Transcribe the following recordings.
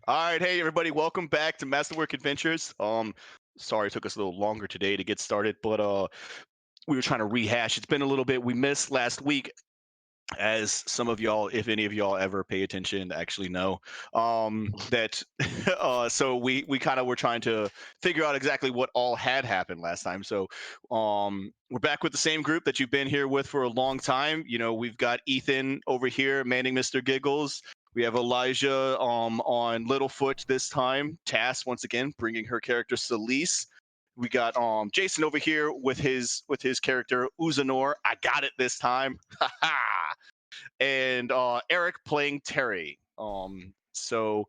All right, hey everybody, welcome back to Masterwork Adventures. Sorry it took us a little longer today to get started, but we were trying to rehash. It's been a little bit. We missed last week, as some of y'all, if any of y'all ever pay attention, actually know that. So we kind of were trying to figure out exactly what all had happened last time. So we're back with the same group that you've been here with for a long time. You know, we've got Ethan over here manning Mr. Giggles. We have Elijah on Littlefoot this time. Tass once again bringing her character Celise. We got Jason over here with his character Uzanor. I got it this time. Ha ha! And Eric playing Terry. So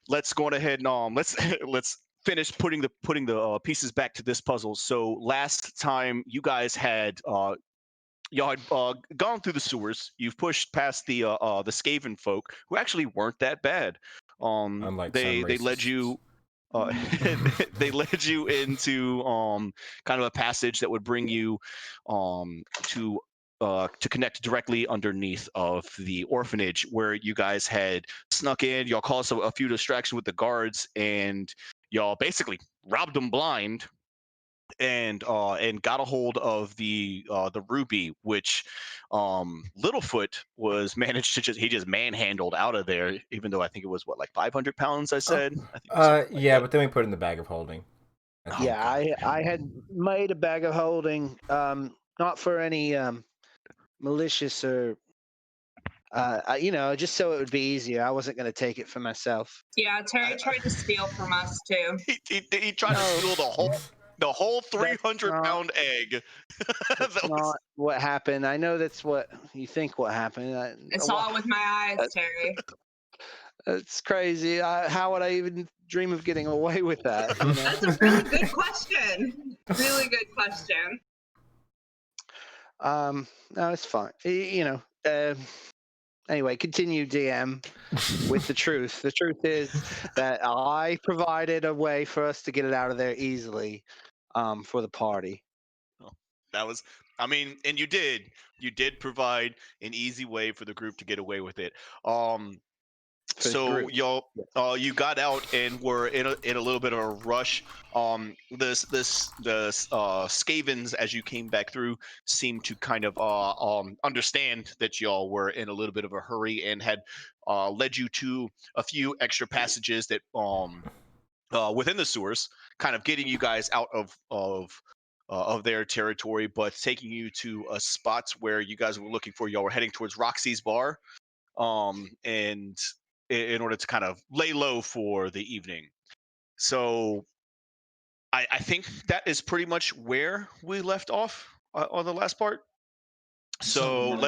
let's go on ahead and let's let's finish putting the pieces back to this puzzle. So last time you guys had y'all had gone through the sewers. You've pushed past the Skaven folk, who actually weren't that bad. Unlike some They led racists. you. Uh, they led you into kind of a passage that would bring you to connect directly underneath of the orphanage where you guys had snuck in. Y'all caused a few distractions with the guards, and y'all basically robbed them blind and got a hold of the ruby, which Littlefoot was managed to just manhandled out of there, even though I think it was what, like 500 pounds. I Oh, said I think it was something like yeah, that. but then we put it in the bag of holding. I Oh think. Yeah, god. I had made a bag of holding, not for any malicious or just so it would be easier. I wasn't going to take it for myself. Yeah, Terry tried to steal from us too. He tried to No, steal the whole that's 300 not pound egg. that's That was not what happened. I know that's what you think what happened. I saw it with my eyes, Terry. That's crazy. How would I even dream of getting away with that? You know. That's a really good question. Really good question. No, it's fine. Anyway, continue, DM, with the truth. The truth is that I provided a way for us to get it out of there easily, for the party. that was I mean, and you did provide an easy way for the group to get away with it. For the So group. you got out and were in a little bit of a rush. The Skavens, as you came back through, seemed to kind of understand that y'all were in a little bit of a hurry and had led you to a few extra passages that within the sewers, kind of getting you guys out of their territory, but taking you to a spot where you guys were looking for. Y'all were heading towards Roxy's bar, and in order to kind of lay low for the evening. So I think that is pretty much where we left off on the last part. So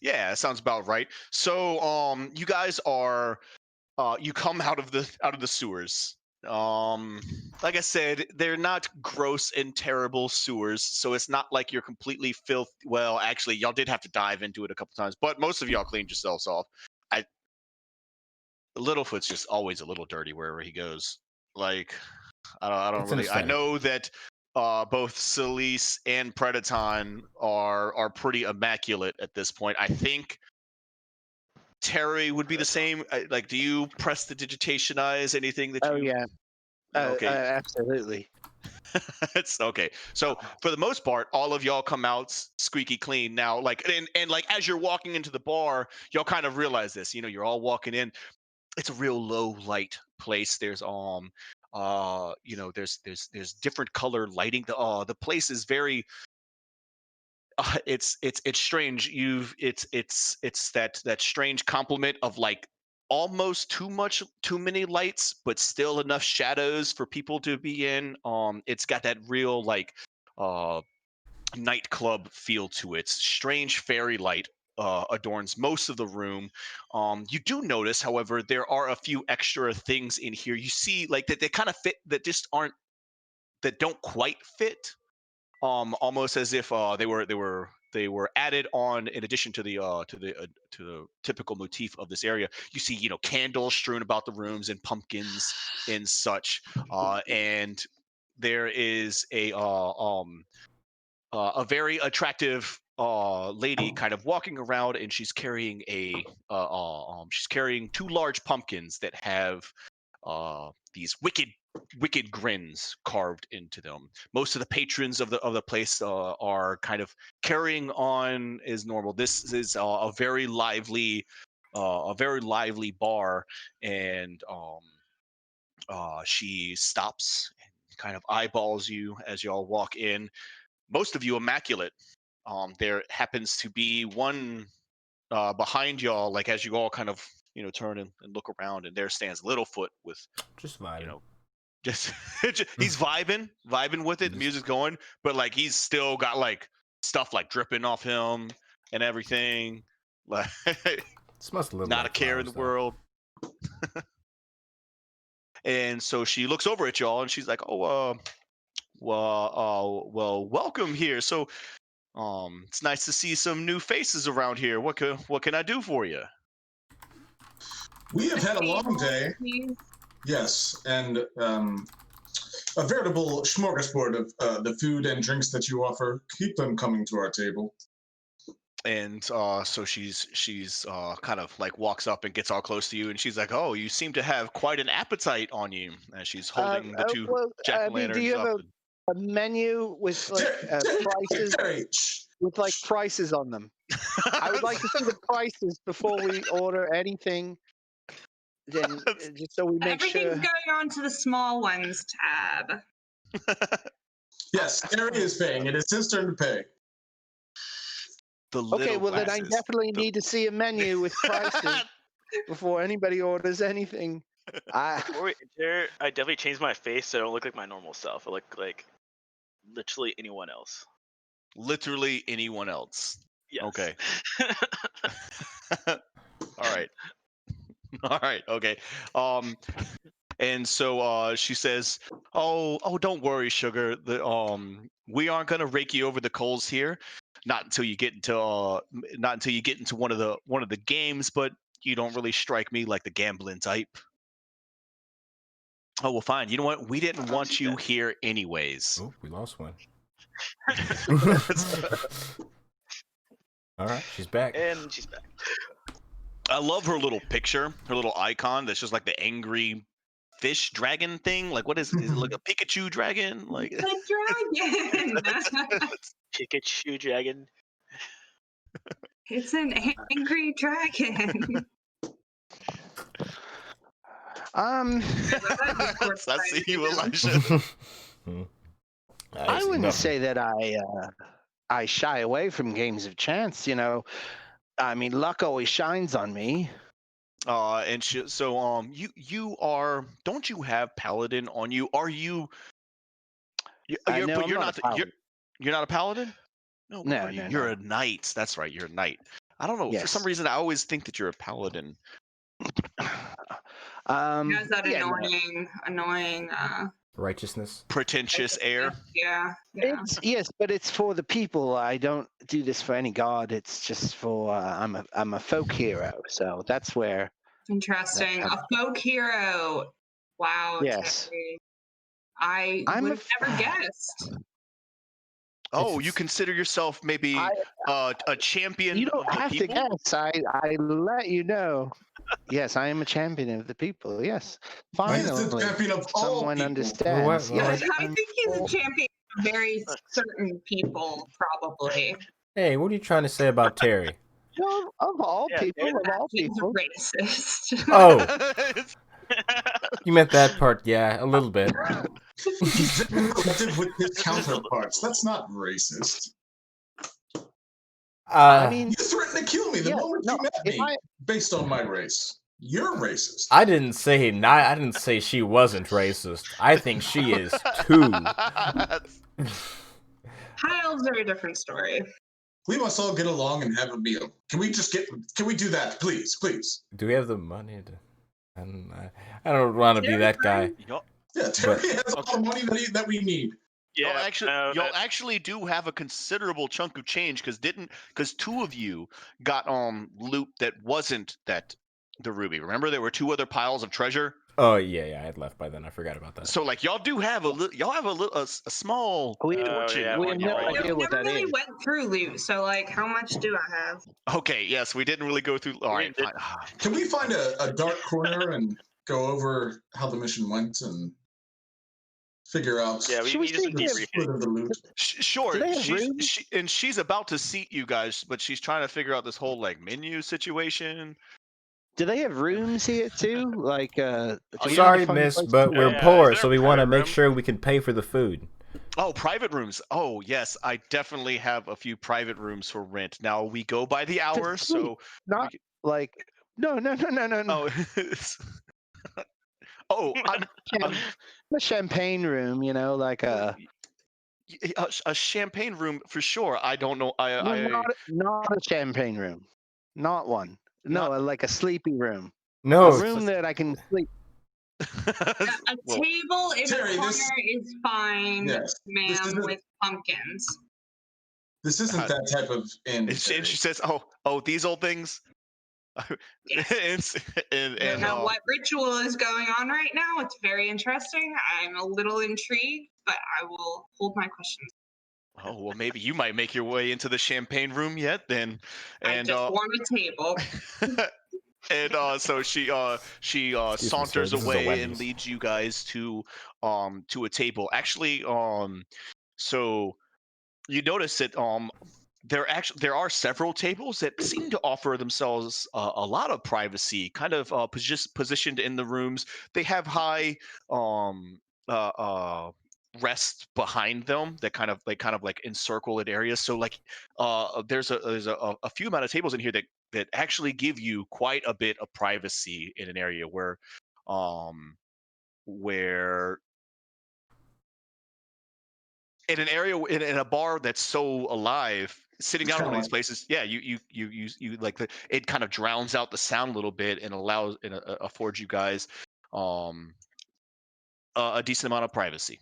yeah, sounds about right. So you guys are you come out of the sewers. Um, like I said, they're not gross and terrible sewers, so it's not like you're completely filth. Well, actually, y'all did have to dive into it a couple times, but most of y'all cleaned yourselves off. I Littlefoot's just always a little dirty wherever he goes. Like I don't It's really. I understandable. know that both Celise and Predaton are pretty immaculate at this point. I think Terry would be the same. Like, do you press the digitation eyes? Anything that Oh you? yeah. Okay, Absolutely. it's okay. So for the most part, all of y'all come out squeaky clean. Now, like, and like as you're walking into the bar, y'all kind of realize this. You know, you're all walking in. It's a real low light place. There's there's different color lighting. The place is very it's strange. It's that strange complement of like almost too many lights, but still enough shadows for people to be in. It's got that real like uh nightclub feel to it. Strange fairy light adorns most of the room. You do notice, however, there are a few extra things in here. You see, like that they kind of fit, that don't quite fit. Almost as if they were added on in addition to the typical motif of this area. You see, candles strewn about the rooms and pumpkins and such. And there is a very attractive lady kind of walking around, and she's carrying she's carrying 2 large pumpkins that have these wicked grins carved into them. Most of the patrons of the place are kind of carrying on as normal. This is a very lively bar, and she stops and kind of eyeballs you as y'all walk in. Most of you immaculate. There happens to be one behind y'all, like as you all kind of turn and look around, and there stands Littlefoot with Just you vibing. know just he's vibing with it. The music's going, but like he's still got like stuff like dripping off him and everything. Like Smells a little not a like care in flowers, the though. world. And so she looks over at y'all and she's like, "Oh, well, welcome here. So, it's nice to see some new faces around here. What can I do for you?" We have had a long day. Please. Yes, and a veritable smorgasbord of the food and drinks that you offer. Keep them coming to our table. And so she's kind of like walks up and gets all close to you, and she's like, "Oh, you seem to have quite an appetite on you." And she's holding the 2 Well, jack o' I mean, do lanterns you have up. a menu with like prices Terry, shh. with like prices on them? I would like to see the prices before we order anything. Then just so we make Everything's sure. going on to the small ones tab. Yes, Terry is paying. It is his turn to pay. The Okay, little well then I glasses. definitely need to see a menu with prices before anybody orders anything. Before we enter, I definitely changed my face so I don't look like my normal self. I look like literally anyone else. Literally anyone else. Yes. Okay. All right. All right. Okay. And so she says, "Oh, don't worry, sugar. We aren't gonna rake you over the coals here. Not until you get into one of the games. But you don't really strike me like the gambling type." "Oh, well, fine. You know what? We didn't want you here anyways." Oh, we lost one. All right, she's back. And she's back. I love her little picture, her little icon. That's just like the angry fish dragon thing. Like, what is it? Is it like a Pikachu dragon? Like, The dragon. Pikachu dragon. It's an angry dragon. I see you, Elijah. I wouldn't say that I shy away from games of chance. I mean, luck always shines on me. And so you are. Don't you have paladin on you? Are you? No, But I'm you're not not. a paladin. You're not a paladin. No, what No, are you? no, You're no. a knight. That's right. You're a knight. I don't know. For some Yes. reason, I always think that you're a paladin. He has that yeah, no. annoying. Righteousness. Pretentious air. Yeah. Yes, but it's for the people. I don't do this for any god. It's just for I'm a folk hero, so that's where. Interesting. A folk hero. Wow. Yes. Terry. I I'm would a have never guessed. Oh, you consider yourself maybe a champion You of don't the have to people? guess. I let you know. Yes, I am a champion of the people. Yes, finally, He is the champion of all someone people. understands. Well, Yes, I think he's a champion of very certain people, probably. Hey, what are you trying to say about Terry? well, of all Yeah, people, of all He's people. racist. Oh, you meant that part, yeah, a little bit. He's very collective with his counterparts. That's not racist. I mean, You threatened to kill me the moment you met me based on my race. You're racist. I didn't say she wasn't racist. I think she is too. High elves are a different story. We must all get along and have a meal. Can we do that, please? Do we have the money to? I don't want to be that guy. Yeah, Terry has all the money that we need. Yeah, y'all actually do have a considerable chunk of change because 2 of you got loot that wasn't the ruby. Remember, there were 2 other piles of treasure. Oh yeah, I had left by then. I forgot about that. So like y'all do have a small We fortune yeah, we one have no right. We idea what never that really is. went through loot, so like, how much do I have? Okay, yes, we didn't really go through. All We right, did- fine. Can we find a dark corner and go over how the mission went and figure out Yeah, Should we we need some see the if split debriefing. of the loot? do Sure, they have rooms? she's about to seat you guys, but she's trying to figure out this whole like menu situation. Do they have rooms here too? Like, do we need to Sorry, find a miss, place but to we're go? Yeah, is poor, there so a we want to private make room? sure we can pay for the food. Oh, private rooms. Oh, yes, I definitely have a few private rooms for rent. Now we go by the Just hour, sleep, so not like no. oh, oh, Cham- a champagne room, like a a champagne room for sure. I don't know. no, I not a champagne room, not one. No, not. like a sleepy room, a No, room that I can sleep. A Well, table in Terry, the corner this is fine, yes, this ma'am, isn't with pumpkins. this isn't that type of inn. and Terry. she says, "Oh, these old things." Yes. and I don't know what ritual is going on right now. It's very interesting. I'm a little intrigued, but I will hold my questions. oh well, maybe you might make your way into the champagne room yet then, I and just want a table. and so she excuse me, sir. saunters This is a away and Wendy's. leads you guys to a table. Actually, so you notice that there are several tables that seem to offer themselves a lot of privacy, kind of positioned in the rooms. They have high uh, uh, rest behind them that kind of like encircle an area. So like there's a few amount of tables in here that actually give you quite a bit of privacy in an area um where in an area in a bar that's so alive, sitting It's down in kind one of of like these places, yeah, you like it kind of drowns out the sound a little bit and allows and affords you guys um a decent amount of privacy.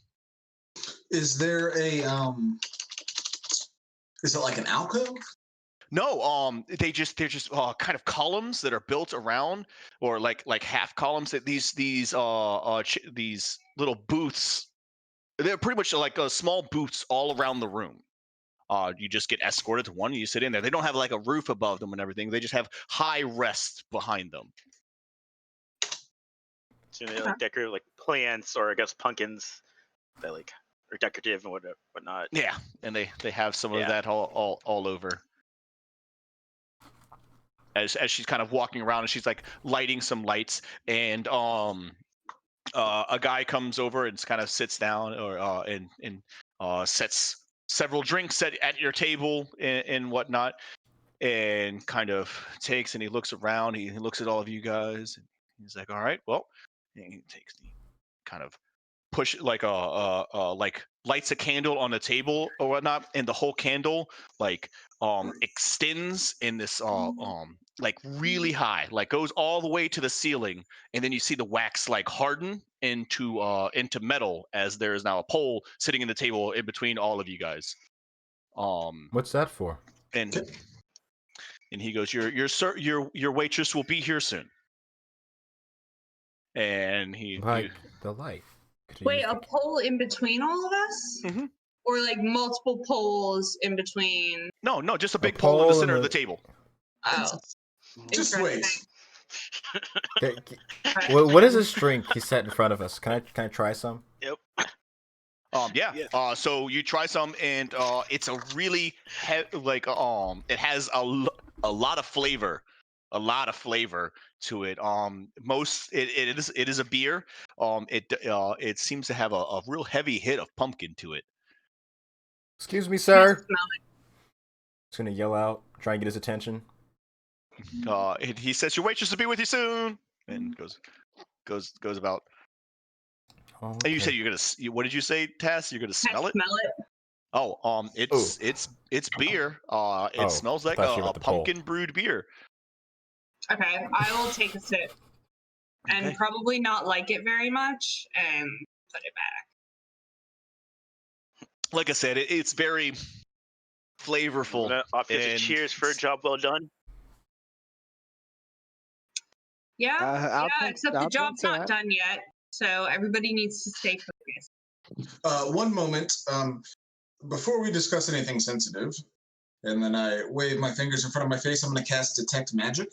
is there a is it like an alcove? No, they're just kind of columns that are built around, or like half columns that these little booths. They're pretty much like small booths all around the room. You just get escorted to one and you sit in there. They don't have like a roof above them and everything. They just have high rest behind them. So they like decorate like plants or I guess pumpkins that like are decorative and whatnot. Yeah, and they have some of Yeah. that all over. As she's kind of walking around and she's like lighting some lights, and a guy comes over and kind of sits down or and sets several drinks at your table and whatnot, and kind of takes and he looks around. He looks at all of you guys. And he's like, "All right, well," and he takes the kind of push like like lights a candle on a table or whatnot, and the whole candle like extends in this like really high, like goes all the way to the ceiling, and then you see the wax like harden into metal as there is now a pole sitting in the table in between all of you guys. What's that for? And he goes, your waitress will be here soon." And he Like the light. Could you Wait, use a pole in between all of us? Mhm. Or like multiple poles in between? no, just a big pole in the pole in center of the- the table. Oh, Just wait. Okay, right. what is this drink he set in front of us? Can I try some? Yep. Yeah. Yeah. So you try some, and it's a really like it has a lot of flavor, to it. It is a beer. It seems to have a real heavy hit of pumpkin to it. Excuse me, Can I sir. smell Just gonna yell out, try and get his attention. He says your waitress will be with you soon, and goes about. Oh, And you said okay. you're what did you say, Tass? You're gonna it? Can I smell it? smell it? Oh, Oh. it's beer. It Oh, smells I like thought you were a about the pole. pumpkin brewed beer. Okay, I will take a sip and Okay. probably not like it very much and put it back. Like I said, it's very I'm flavorful. gonna offer you a And cheers for a job well done. Yeah, yeah. Except the I'll job's drink to not that. done yet, so everybody needs to stay focused. One moment. Before we discuss anything sensitive, and then I wave my fingers in front of my face, I'm going to cast Detect Magic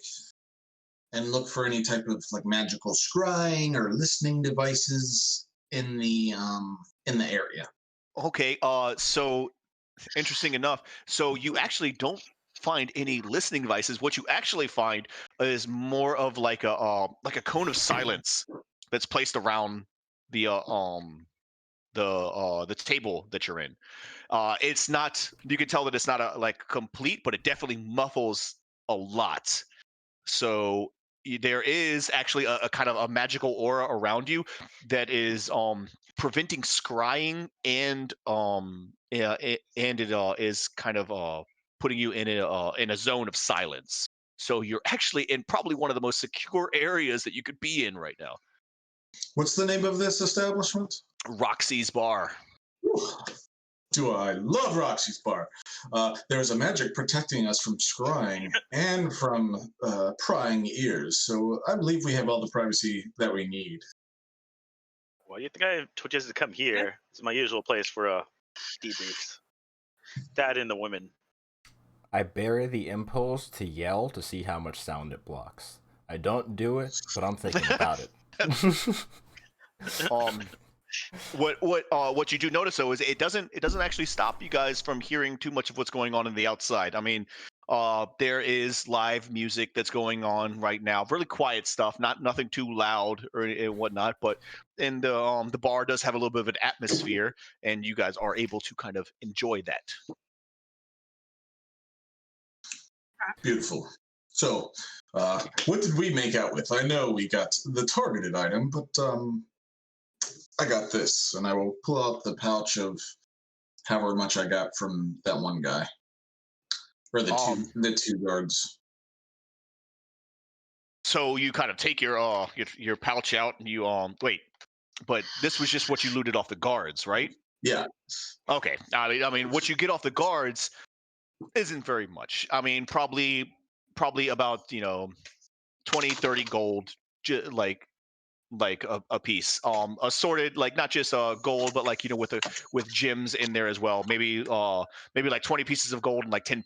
and look for any type of like magical scrying or listening devices in the area. Okay. So interesting enough. So you actually don't find any listening devices. What you actually find is more of like a cone of silence that's placed around the the table that you're in. It's not. You can tell that it's not a like complete, but it definitely muffles a lot. So there is actually a kind of a magical aura around you that is preventing scrying and yeah, and it is kind of putting you in a zone of silence. So you're actually in probably one of the most secure areas that you could be in right now. What's the name of this establishment? Roxy's Bar. Whew. Do I love Roxy's Bar? There's a magic protecting us from scrying and from prying ears, so I believe we have all the privacy that we need. Why do you think I told you to come here? It's my usual place for debriefs. That and the women. I bury the impulse to yell to see how much sound it blocks. I don't do it, but I'm thinking about it. Um, what you do notice though is it doesn't actually stop you guys from hearing too much of what's going on in the outside. I mean, there is live music that's going on right now, really quiet stuff, not nothing too loud or and whatnot. But and the bar does have a little bit of an atmosphere, and you guys are able to kind of enjoy that. Beautiful. So, what did we make out with? I know we got the targeted item, but I got this, and I will pull out the pouch of however much I got from that one guy, or the two guards. So you kind of take your pouch out, and you wait, but this was just what you looted off the guards, right? Yeah. Okay. I mean, what you get off the guards isn't very much. I mean, probably about 20, 30 gold, like a piece. Assorted, like not just gold, but like with gems in there as well. Maybe like 20 pieces of gold and like 10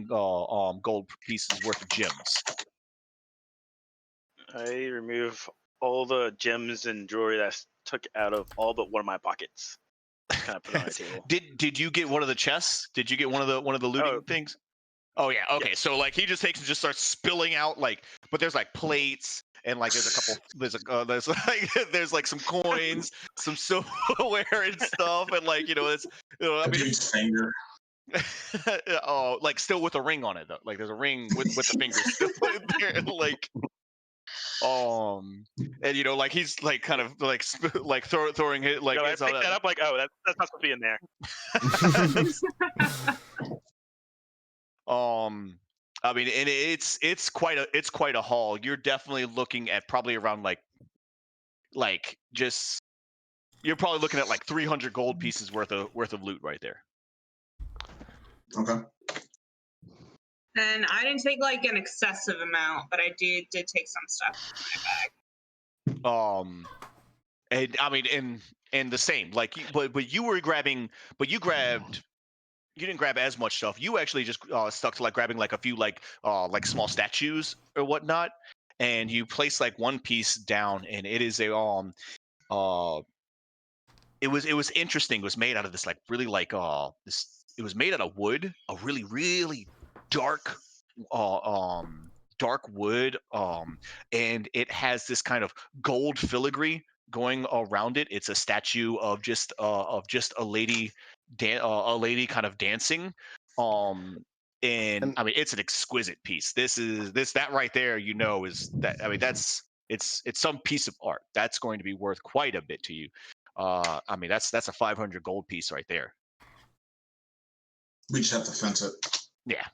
gold pieces worth of gems. I remove all the gems and jewelry that I took out of all but one of my pockets. Kind of put it on my table. Did you get one of the chests? Did you get one of the looting things? Oh yeah, okay. Yes. So like he just takes and just starts spilling out but there's like plates and like there's like there's like some coins, some silverware and stuff, and like it's I A mean dude's finger. oh, like still with a ring on it though. Like there's a ring with the fingers still in there, like and like he's like kind of like like throwing it like I it's picked all that up like, oh, that's not supposed to be in there. I mean, and it's quite a haul. You're definitely looking at probably around like just you're probably looking at like 300 gold pieces worth of loot right there. Okay. And I didn't take like an excessive amount, but I did take some stuff in my bag. And I mean, and the same like, but you were grabbing, but you didn't grab as much stuff. You actually just stuck to like grabbing like a few like small statues or whatnot, and you place like one piece down, and it is a uh it was interesting. It was made out of this like really like this. It was made out of wood, a really really dark uh, um dark wood, and it has this kind of gold filigree going around it. It's a statue of just a lady kind of dancing, and I mean it's an exquisite piece. That right there, is that, I mean it's some piece of art that's going to be worth quite a bit to you. I mean that's a 500 gold piece right there. We just have to fence it. Yeah.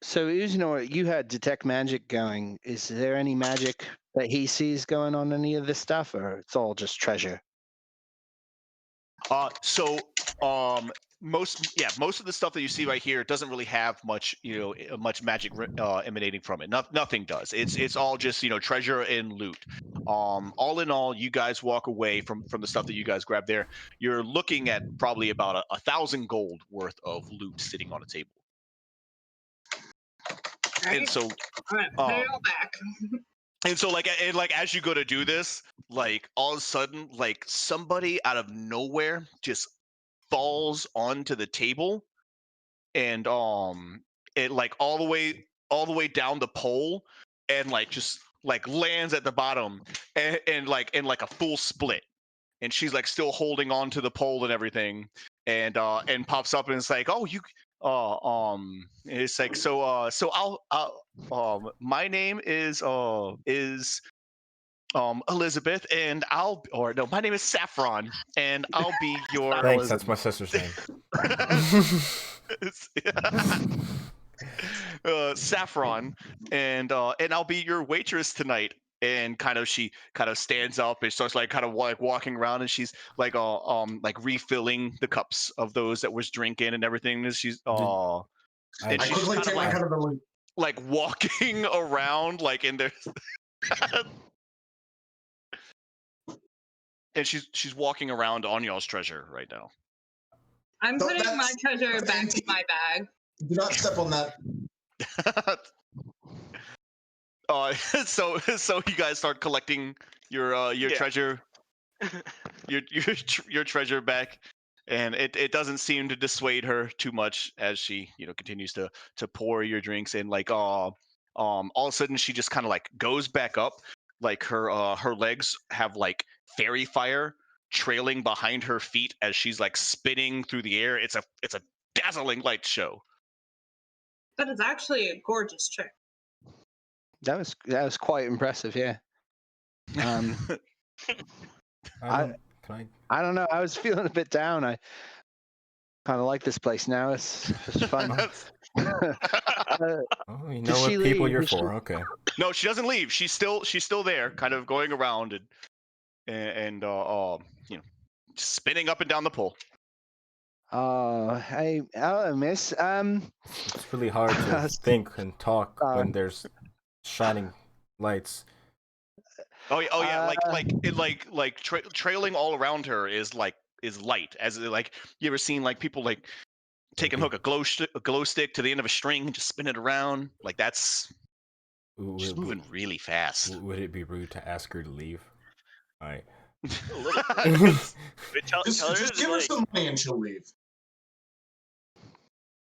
So Uznor, you had detect magic going. Is there any magic that he sees going on any of this stuff, or it's all just treasure? So most of the stuff that you see right here doesn't really have much much magic emanating from it. Nothing does. It's all just treasure and loot. All in all, you guys walk away from the stuff that you guys grabbed there. You're looking at probably about 1,000 gold worth of loot sitting on a table. Right? And so I'm gonna put it all back. and so as you go to do this, like all of a sudden, like somebody out of nowhere just falls onto the table, and it like all the way down the pole, and like just like lands at the bottom, and like in like a full split, and she's like still holding on to the pole and everything, and pops up and it's like, oh, you it's like, so I'll my name is Elizabeth, and my name is Saffron, and I'll be your Thanks, that's my sister's name. Saffron, and I'll be your waitress tonight. And she kind of stands up and starts like kind of like walking around, and she's like like refilling the cups of those that was drinking and everything. And she's and I she's just quickly kind of take my head out of the loop. like walking around like in there. And she's walking around on y'all's treasure right now. I'm So putting my that's- treasure back in my bag. Do not step on that. So you guys start collecting your Yeah. treasure, your treasure back, and it doesn't seem to dissuade her too much as she continues to pour your drinks in. Like all of a sudden she just kind of like goes back up, like her legs have like fairy fire trailing behind her feet as she's like spinning through the air. It's a dazzling light show. That is actually a gorgeous trick. That was quite impressive. Yeah. I don't know. I was feeling a bit down. I kind of like this place now. It's fun. Oh, you know what people leave? you're for. Okay. No, she doesn't leave. She's still there, kind of going around and just spinning up and down the pole. Hey, hello, miss. It's really hard to think and talk when there's shining lights. Oh yeah, trailing all around her is light, as like you ever seen like people like take and hook a glow stick to the end of a string and just spin it around, like that's just moving really fast. Would it be rude to ask her to leave? All right. A little bit. Tell her Just give her like, some money and she'll leave.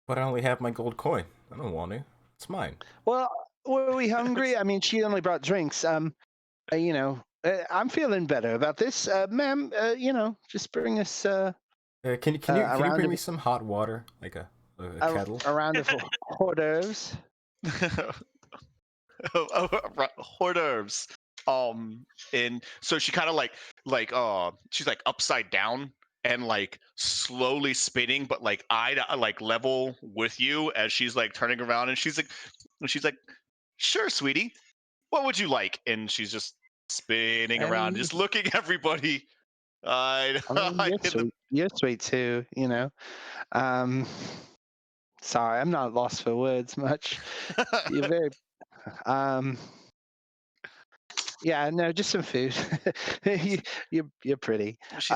But I only have my gold coin. I don't want to. It's mine. Well, were we hungry? I mean, she only brought drinks. I'm feeling better about this, ma'am. Just bring us Can you bring me some hot water, like a kettle? a round of hors d'oeuvres. Hors d'oeuvres. And so she kind of like she's like upside down and like slowly spinning, but like eye to like level with you as she's like turning around, and she's like, sure, sweetie, what would you like? And she's just spinning around, just looking at everybody. You're sweet too, sorry, I'm not lost for words much. You're very yeah, no, just some food. You're pretty. She's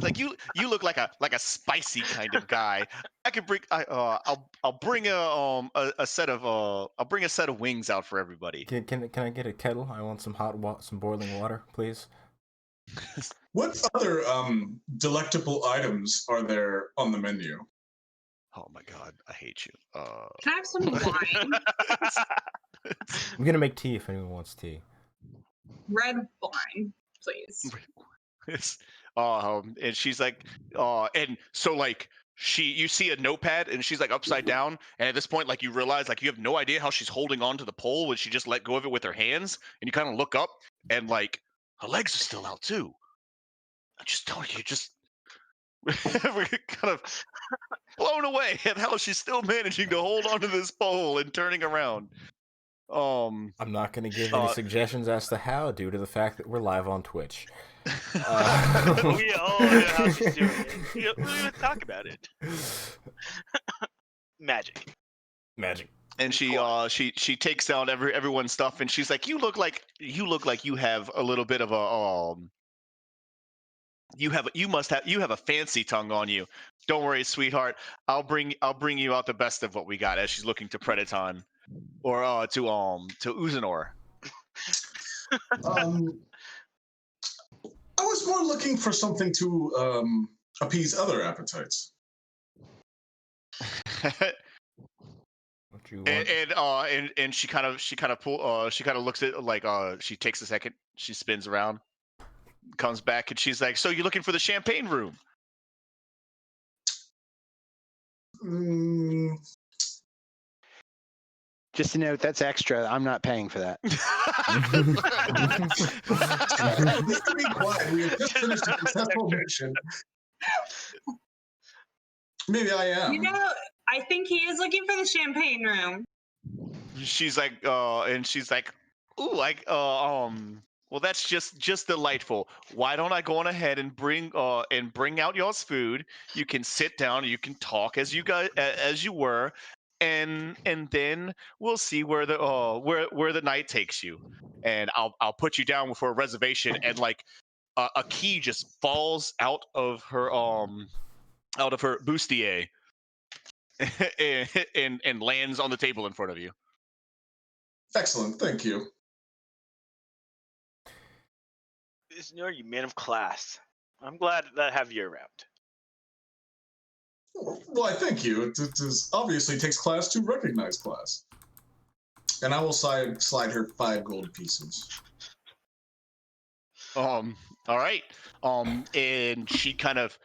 like you look like a spicy kind of guy. I could bring I'll bring a set of wings out for everybody. Can I get a kettle? I want some some boiling water, please. What other delectable items are there on the menu? Oh my god, I hate you. Can I have some wine? I'm gonna make tea if anyone wants tea. Red wine, please. And she's like, and so like you see a notepad, and she's like upside down, and at this point, like you realize like you have no idea how she's holding on to the pole when she just let go of it with her hands, and you kind of look up, and like her legs are still out too. I'm just telling you, we're kind of blown away at how she's still managing to hold onto this pole and turning around. I'm not going to give any Uh, suggestions as to how, due to the fact that we're live on Twitch. Oh yeah, how she's doing it. We don't even talk about it. Magic. Magic. and she takes down everyone's stuff, and she's like, you look like you have a little bit of a you have a fancy tongue on you. Don't worry, sweetheart. I'll bring you out the best of what we got. As she's looking to Predaton or to Uzanor. Um, I was more looking for something to appease other appetites. What you want? And she kind of looks at like she takes a second, she spins around, comes back, and she's like, so you're looking for the champagne room? Mm, Just a note, that's extra. I'm not paying for that. please be quiet. We have just finished a successful mission. Maybe I am. You know, I think he is looking for the champagne room. She's like ooh, like well, that's just delightful. Why don't I go on ahead and bring out y'all's food? You can sit down, you can talk as you were, and then we'll see where the night takes you. And I'll put you down for a reservation, and like a key just falls out of her bustier and lands on the table in front of you. Excellent, thank you. Senor, you man of class. I'm glad that I have you around. Why, thank you. It obviously takes class to recognize class. And I will slide her 5 gold pieces. All right. And she kind of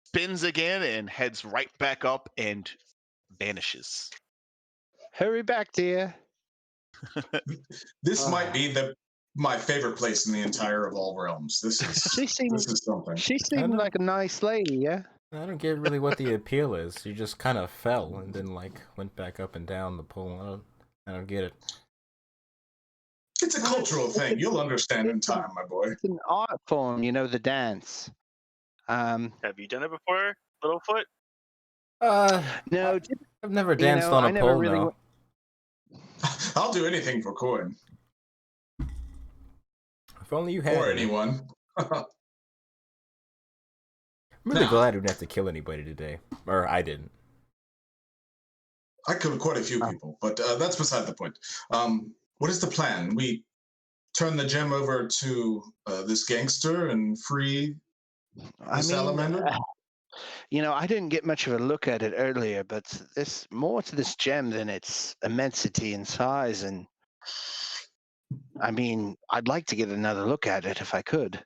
spins again and heads right back up and vanishes. Hurry back, dear. This might be my favorite place in the entire of all realms. This She seems is something. she seemed like a nice lady, yeah. I don't get really what the appeal is. You just kind of fell and then like went back up and down the pole. I don't get it. It's a cultural thing. You'll understand in time, my boy. It's an art form, you know, the dance. Have you done it before, Littlefoot? No, I've never danced on I a never pole. really No. I'll do anything for coin. If only you had. Or any. anyone. I'm really Now- glad I didn't have to kill anybody today, or I didn't. I killed quite a few people, but that's beside the point. What is the plan? We turn the gem over to this gangster and free the salamander? You know, I didn't get much of a look at it earlier, but there's more to this gem than its immensity and size. And I mean, I'd like to get another look at it if I could.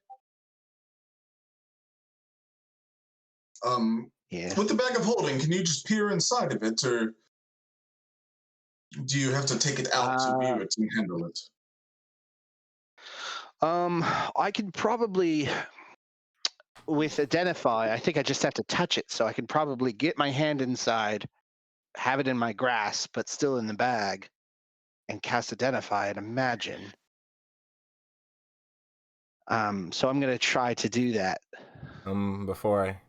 Yeah. With the bag of holding, can you just peer inside of it, or do you have to take it out to view it and handle it? I could probably, with Identify, I think I just have to touch it. So I can probably get my hand inside, have it in my grasp, but still in the bag, and cast Identify, I'd imagine. So I'm going to try to do that. Before I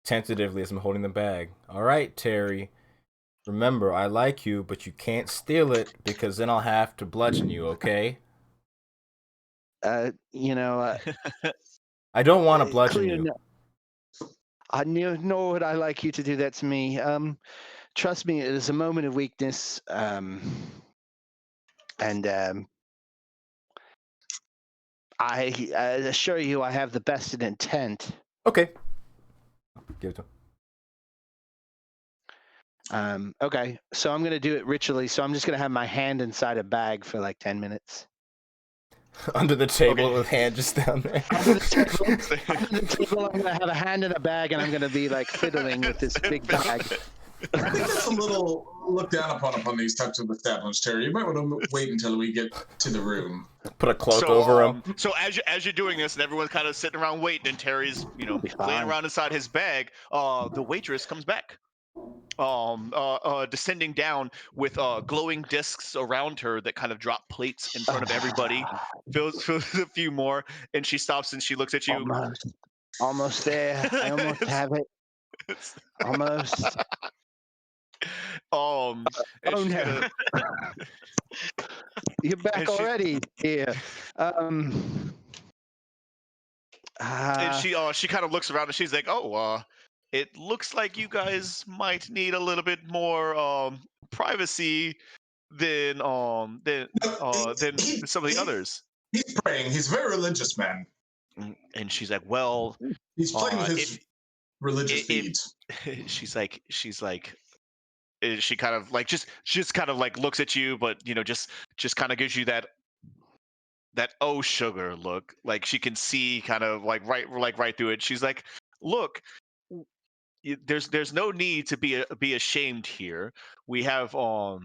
tentatively, as I'm holding the bag. All right, Terry. Remember, I like you, but you can't steal it because then I'll have to bludgeon you, okay? You know, I don't want to bludgeon clear you. I nor would I like you to do that to me. Trust me, it is a moment of weakness. I assure you, I have the best in intent. Okay. Give it to him. Okay, so I'm gonna do it ritually. So I'm just gonna have my hand inside a bag for like 10 minutes. Under the table Okay. with hand just down there. Under the table, I'm gonna have a hand in a bag, and I'm gonna be like fiddling with this big bag. I think that's a little looked down upon these types of establishments, Terry. You might want to wait until we get to the room. Put a cloak over him. So as you're doing this, and everyone's kind of sitting around waiting, and Terry's It'll be playing fine. around inside his bag, the waitress comes back. descending down with glowing discs around her that kind of drop plates in front of everybody. Fills a few more, and she stops and she looks at you. Almost there. I almost have it. Almost. And Oh she's no. gonna. You're back And she- already. Here. And she kind of looks around and she's like, "Oh, it looks like you guys might need a little bit more privacy than He, some of the he, others." he's praying. He's a very religious man. And she's like, "Well, He's playing with his if religious if beads. she's like she kind of like just kind of like looks at you, but just kind of gives you that oh sugar look. Like she can see kind of like right through it. She's like, look, there's no need to be ashamed here. We have all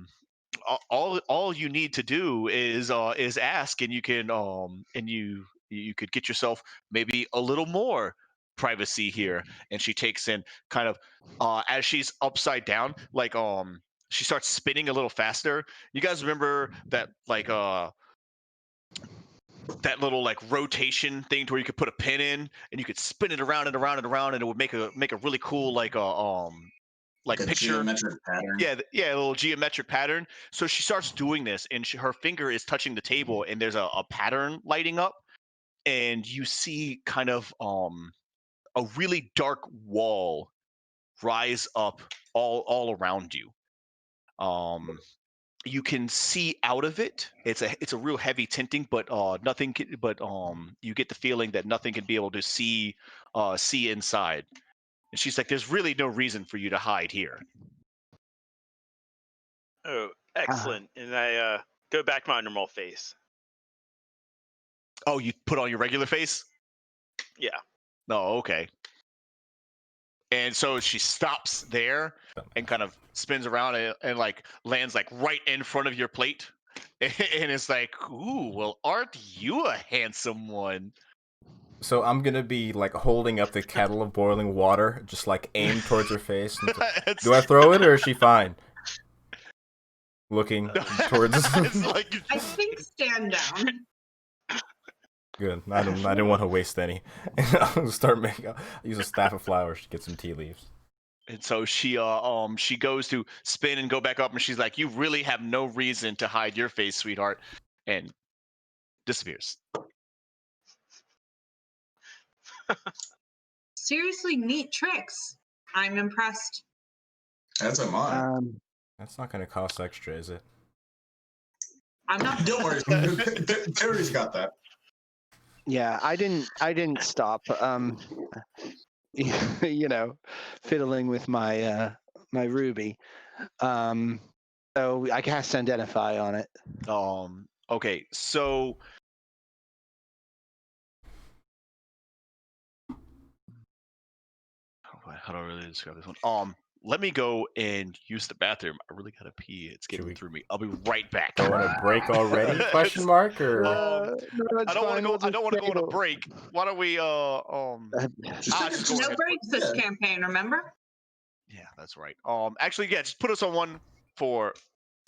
you need to do is ask, and you can and you could get yourself maybe a little more privacy here. And she takes in kind of as she's upside down, like she starts spinning a little faster. You guys remember that little like rotation thing to where you could put a pin in and you could spin it around and around and around, and it would make a really cool Like a picture. geometric pattern. Yeah, a little geometric pattern. So she starts doing this, and her finger is touching the table, and there's a pattern lighting up, and you see kind of a really dark wall rise up all around you. You can see out of it. It's a real heavy tinting, but nothing. But you get the feeling that nothing can be able to see inside. And she's like, "There's really no reason for you to hide here." Oh, excellent. And I go back to my normal face. Oh, you put on your regular face? Yeah. No, okay. And so she stops there and kind of spins around and like lands like right in front of your plate. And it's like, ooh, well, aren't you a handsome one? So I'm gonna be like holding up the kettle of boiling water, just like aimed towards her face. Do I throw it or is she fine? Looking towards. It's like I think stand down. Good. I didn't want to waste any. I'll start making. I'll use a staff of flowers to get some tea leaves. And so she goes to spin and go back up, and she's like, "You really have no reason to hide your face, sweetheart," and disappears. Seriously, neat tricks. I'm impressed. As am I. That's not gonna cost extra, is it? I'm not. Don't worry. Terry's got that. Yeah, I didn't stop. Fiddling with my my ruby. So I cast identify on it. Okay, so how do I really describe this one? Let me go and use the bathroom. I really gotta pee. It's getting through me. I'll be right back. Go on a break already? Question mark or? No, it's I don't want fine, to go. we'll I just don't want to go on a table. break. Why don't we? Just take a just go No ahead. breaks this Yeah. campaign, remember? Yeah, that's right. Actually, yeah, just put us on one for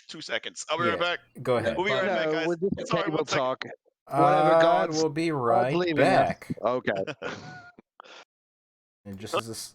2 seconds. I'll be right back. Go ahead. We'll be right back, No, guys. we'll just Sorry, table 1 second. talk. Whatever, God's We'll be right leaving us. back. Okay. And just as this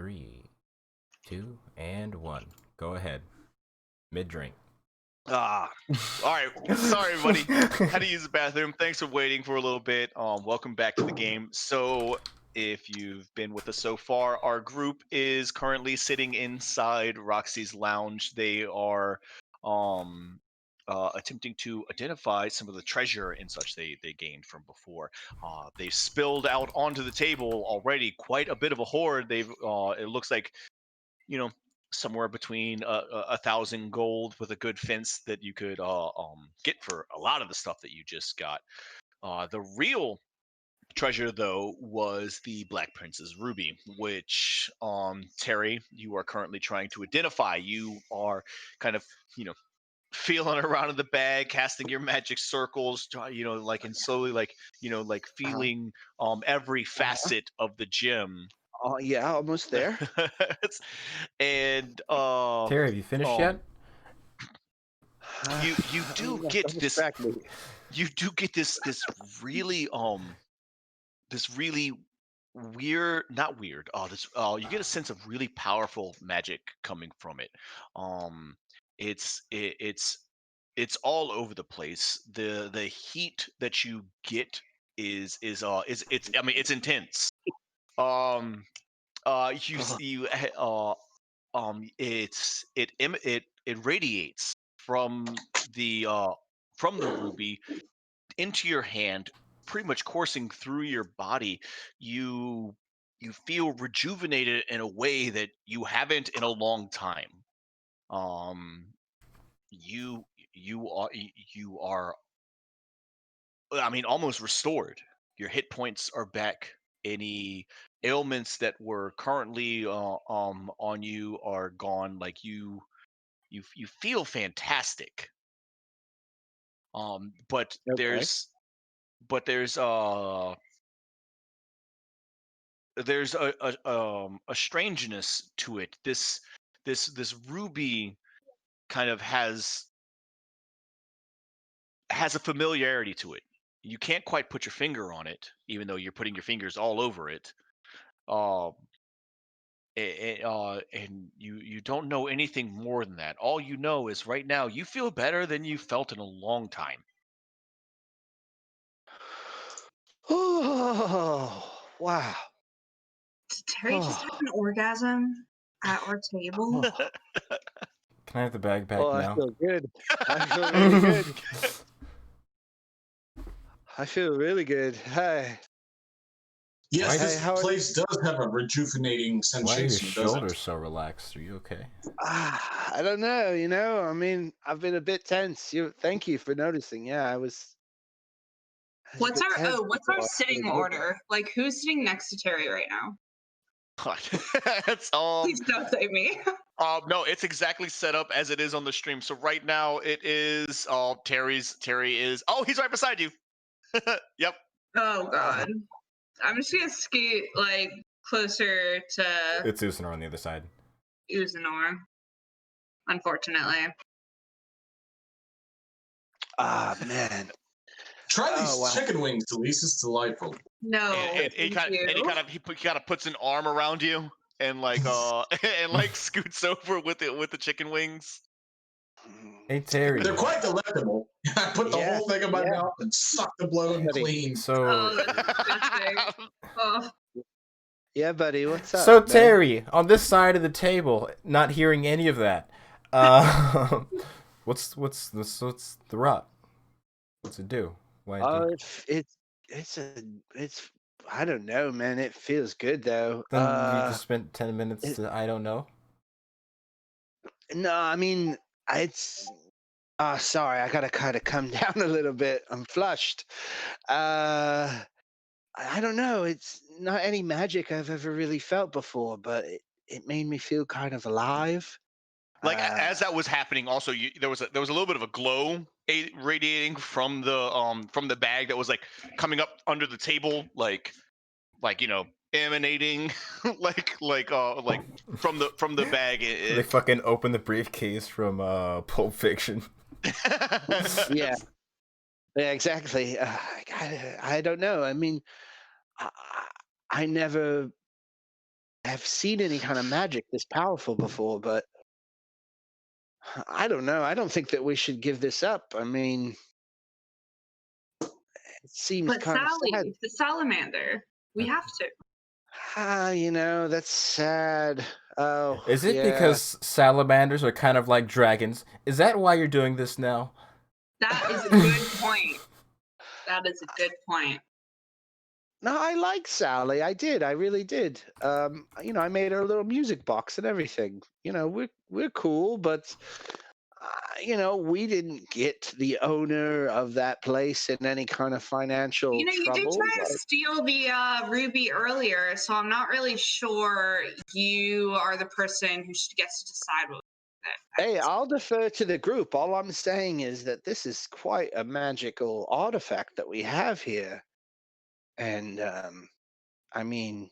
3, 2, and 1. Go ahead. Mid drink. All right. Sorry, everybody. Had to use the bathroom. Thanks for waiting for a little bit. Welcome back to the game. So, if you've been with us so far, our group is currently sitting inside Roxy's lounge. They are attempting to identify some of the treasure and such they gained from before. They've spilled out onto the table already quite a bit of a hoard. They've it looks like, you know, somewhere between 1,000 gold with a good fence that you could get for a lot of the stuff that you just got. The real treasure, though, was the Black Prince's ruby, which, Terry, you are currently trying to identify. You are kind of, feeling around in the bag, casting your magic circles, like, and slowly, like, like feeling every facet of the gem. Oh yeah, almost there. And Terry, have you finished yet? you do Yeah, get don't this distract me. you do get really this really weird, not weird, this you get a sense of really powerful magic coming from it. It's all over the place. The heat that you get is it's, I mean, it's intense. um you Oh, you it radiates from the ruby into your hand, pretty much coursing through your body. You feel rejuvenated in a way that you haven't in a long time. um you you are, I mean, almost restored. Your hit points are back. Any ailments that were currently on you are gone. Like, you feel fantastic. But okay. there's there's a strangeness to it. This ruby kind of has a familiarity to it. You can't quite put your finger on it, even though you're putting your fingers all over it. Um, and you don't know anything more than that. All you know is right now you feel better than you felt in a long time. Oh wow. Did Terry just Oh, have an orgasm at our table? oh, Can I have the bag back oh, I now? feel good. I feel really good. I feel really good. Hey, Yes, Why, hey, this how are you? place does have a rejuvenating why are your sensation, does it? shoulders so relaxed? Are you okay? I don't know. I mean, I've been a bit tense. Thank you for noticing. Yeah, I was a What's bit our tense what's our before. I sitting really did that. order? Like, who's sitting next to Terry right now? It's Please don't say me. no, it's exactly set up as it is on the stream. So right now it is Terry is, oh, he's right beside you. Yep. Oh Uh, god. I'm just gonna scoot like closer to It's Usanor on the other side. Uzinor, unfortunately. man. Try Oh these wow. chicken wings, Elise. It's delightful. No, And he thank kind of you. he kind of puts an arm around you and like and like scoots over with the chicken wings. Hey, They're Terry. quite delectable. I put the Yeah, whole thing in my yeah, mouth and suck the blood buddy. clean. So, Oh, that's disgusting. Oh, Yeah, buddy. What's up, so man? Terry, on this side of the table, not hearing any of that. What's the rot? What's it do? Why do? Oh, it's I don't know, man. It feels good though. Then you just spent 10 minutes It, to I don't know. no, I mean it's. Oh, sorry. I gotta kind of come down a little bit. I'm flushed. I don't know. It's not any magic I've ever really felt before, but it made me feel kind of alive. Like, Uh, as that was happening, also there was a little bit of a glow radiating from the bag that was like coming up under the table, like emanating like from the bag. They fucking open the briefcase from Pulp Fiction. yeah, yeah, exactly. I don't know. I mean, I, I never have seen any kind of magic this powerful before, but I don't know. I don't think that we should give this up. I mean, it seems But kind of sad. Sally, the salamander, we have to. That's sad. Oh, Is it yeah. because salamanders are kind of like dragons? Is that why you're doing this now? That is a good point. That is a good point. No, I like Sally. I did. I really did. I made her a little music box and everything. We're cool, but we didn't get the owner of that place in any kind of financial You did trouble. try to steal the ruby earlier, so I'm not really sure you are the person who gets to decide what. Hey, I'll defer to the group. All I'm saying is that this is quite a magical artifact that we have here. And, I mean,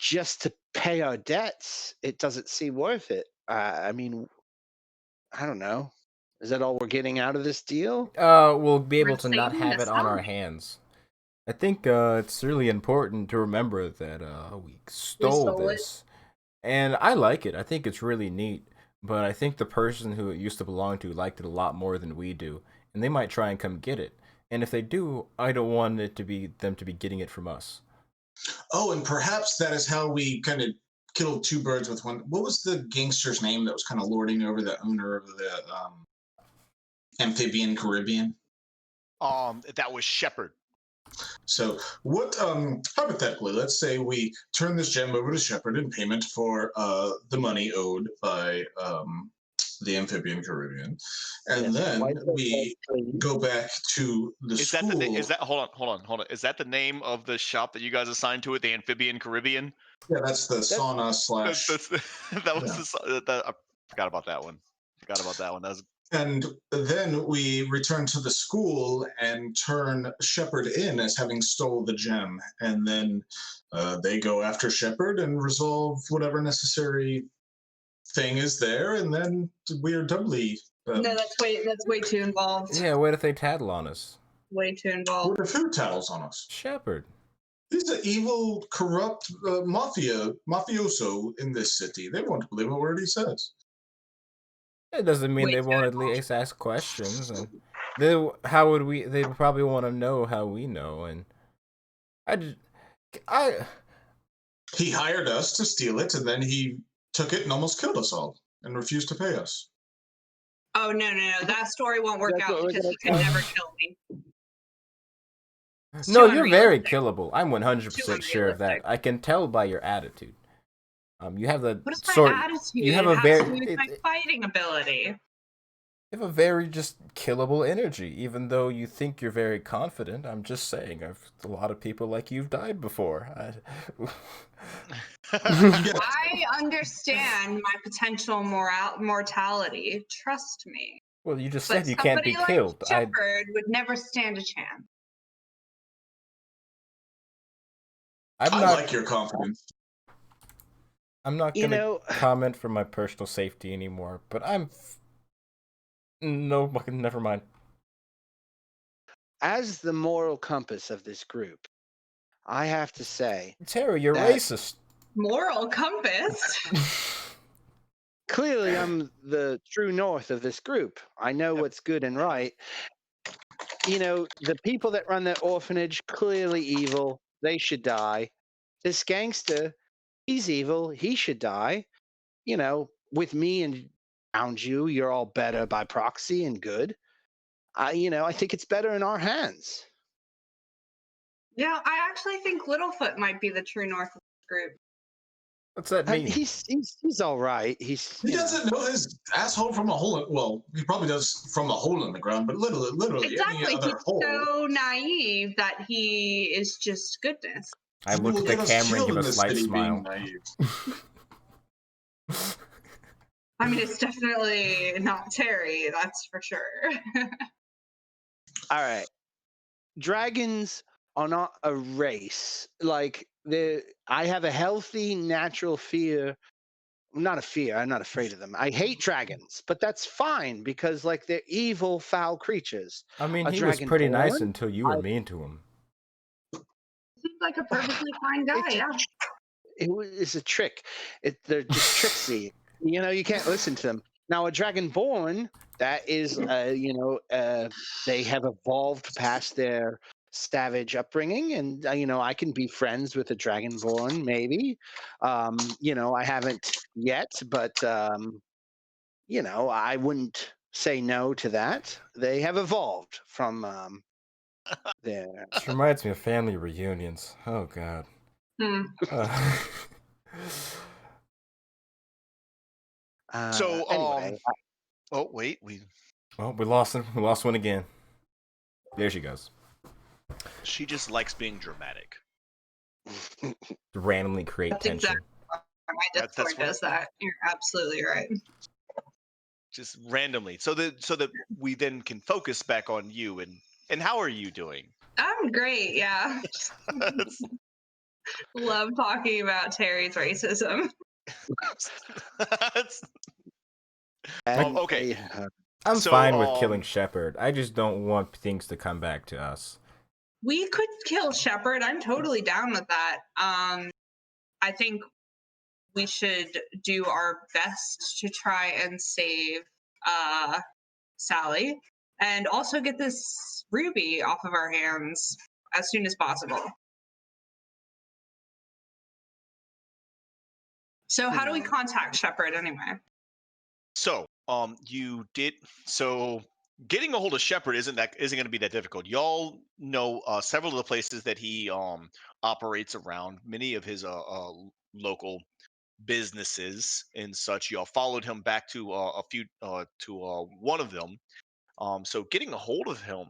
just to pay our debts, it doesn't seem worth it. I mean, I don't know. Is that all we're getting out of this deal? We'll be able We're to not saving have the it on our salamander. hands. I think it's really important to remember that we stole stole it. this. And I like it. I think it's really neat. But I think the person who it used to belong to liked it a lot more than we do. And they might try and come get it. And if they do, I don't want it to be them to be getting it from us. Oh, and perhaps that is how we kind of killed two birds with one. What was the gangster's name that was kind of lording over the owner of the amphibian Caribbean? That was Shepard. So what hypothetically, let's say we turn this gem over to Shepard in payment for the money owed by the amphibian Caribbean, and Yes, then wipe those we hands, please. go back to the Is school. that the is that hold on? Is that the name of the shop that you guys assigned to it, the Amphibian Caribbean? Yeah, that's the sauna slash. That was I forgot about that one. That was And then we return to the school and turn Shepard in as having stole the gem, and then they go after Shepard and resolve whatever necessary thing is there, and then we are doubly. No, that's way too involved. Yeah, what if they tattle on us? Way too involved. What if who tattles on us? Shepard. He's an evil, corrupt mafioso in this city. They won't believe a word he says. It doesn't mean Way they too won't at involved. least ask questions. And how would we? They probably want to know how we know. And I He hired us to steal it, and then he took it and almost killed us all and refused to pay us. Oh no! That story won't work That's out what we're because gonna he could tell never kill me. It's No, too you're very unrealistic. killable. I'm 100% sure of that. unrealistic. I can tell by your attitude. You have the What is my sort. attitude? You have It a has very. to do with my fighting ability. You have a very just killable energy, even though you think you're very confident. I'm just saying, a lot of people like you've died before. I understand my potential mortality. Trust me. Well, you just But said you can't be somebody killed. like Shepard would never stand a chance. I'm I not. like your confidence. I'm not You gonna know, comment for my personal safety anymore. But no, never mind. as the moral compass of this group, I have to say, Terry, you're That- racist. Moral compass. clearly I'm the true north of this group. I know what's good and right. The people that run that orphanage, clearly evil. They should die. This gangster, he's evil. He should die. With me and around you, you're all better by proxy and good. I think it's better in our hands. Yeah, I actually think Littlefoot might be the true north of the group. What's that mean? He's all right. He doesn't know his asshole from a hole. Well, he probably does from a hole in the ground, but literally Exactly. any other He's hole. so naive that he is just goodness. I look will at the get us camera and killed give a in this slight city smile. being naive. I mean, it's definitely not Terry, that's for sure. All right. Dragons are not a race. Like I have a healthy natural fear. Not a fear. I'm not afraid of them. I hate dragons, but that's fine because they're evil, foul creatures. I mean, A he was pretty nice dragonborn? until you were mean to him. Seems like a perfectly fine guy, It's- yeah. it's a trick. They're just tricksy. You can't listen to them. Now, a Dragonborn, that is, they have evolved past their savage upbringing, and I can be friends with a Dragonborn, maybe. I haven't yet, but I wouldn't say no to that. They have evolved from their. This reminds me of family reunions. Oh God. Hmm. So, Anyway, oh wait, Well, we lost him. We lost one again. There she goes. she just likes being dramatic. To randomly create That's tension. exactly why my That's Discord what- does that. You're absolutely right. Just randomly, so that we then can focus back on you and how are you doing? I'm great. Yeah. That's- Love talking about Terry's racism. that's- and okay. I'm So, fine with killing Shepard. I just don't want things to come back to us. We could kill Shepard. I'm totally down with that. I think we should do our best to try and save Sally and also get this ruby off of our hands as soon as possible. So how do we contact Shepard anyway? So, getting a hold of Shepard isn't going to be that difficult. Y'all know several of the places that he operates around. Many of his local businesses and such. Y'all followed him back to a few to one of them. So getting a hold of him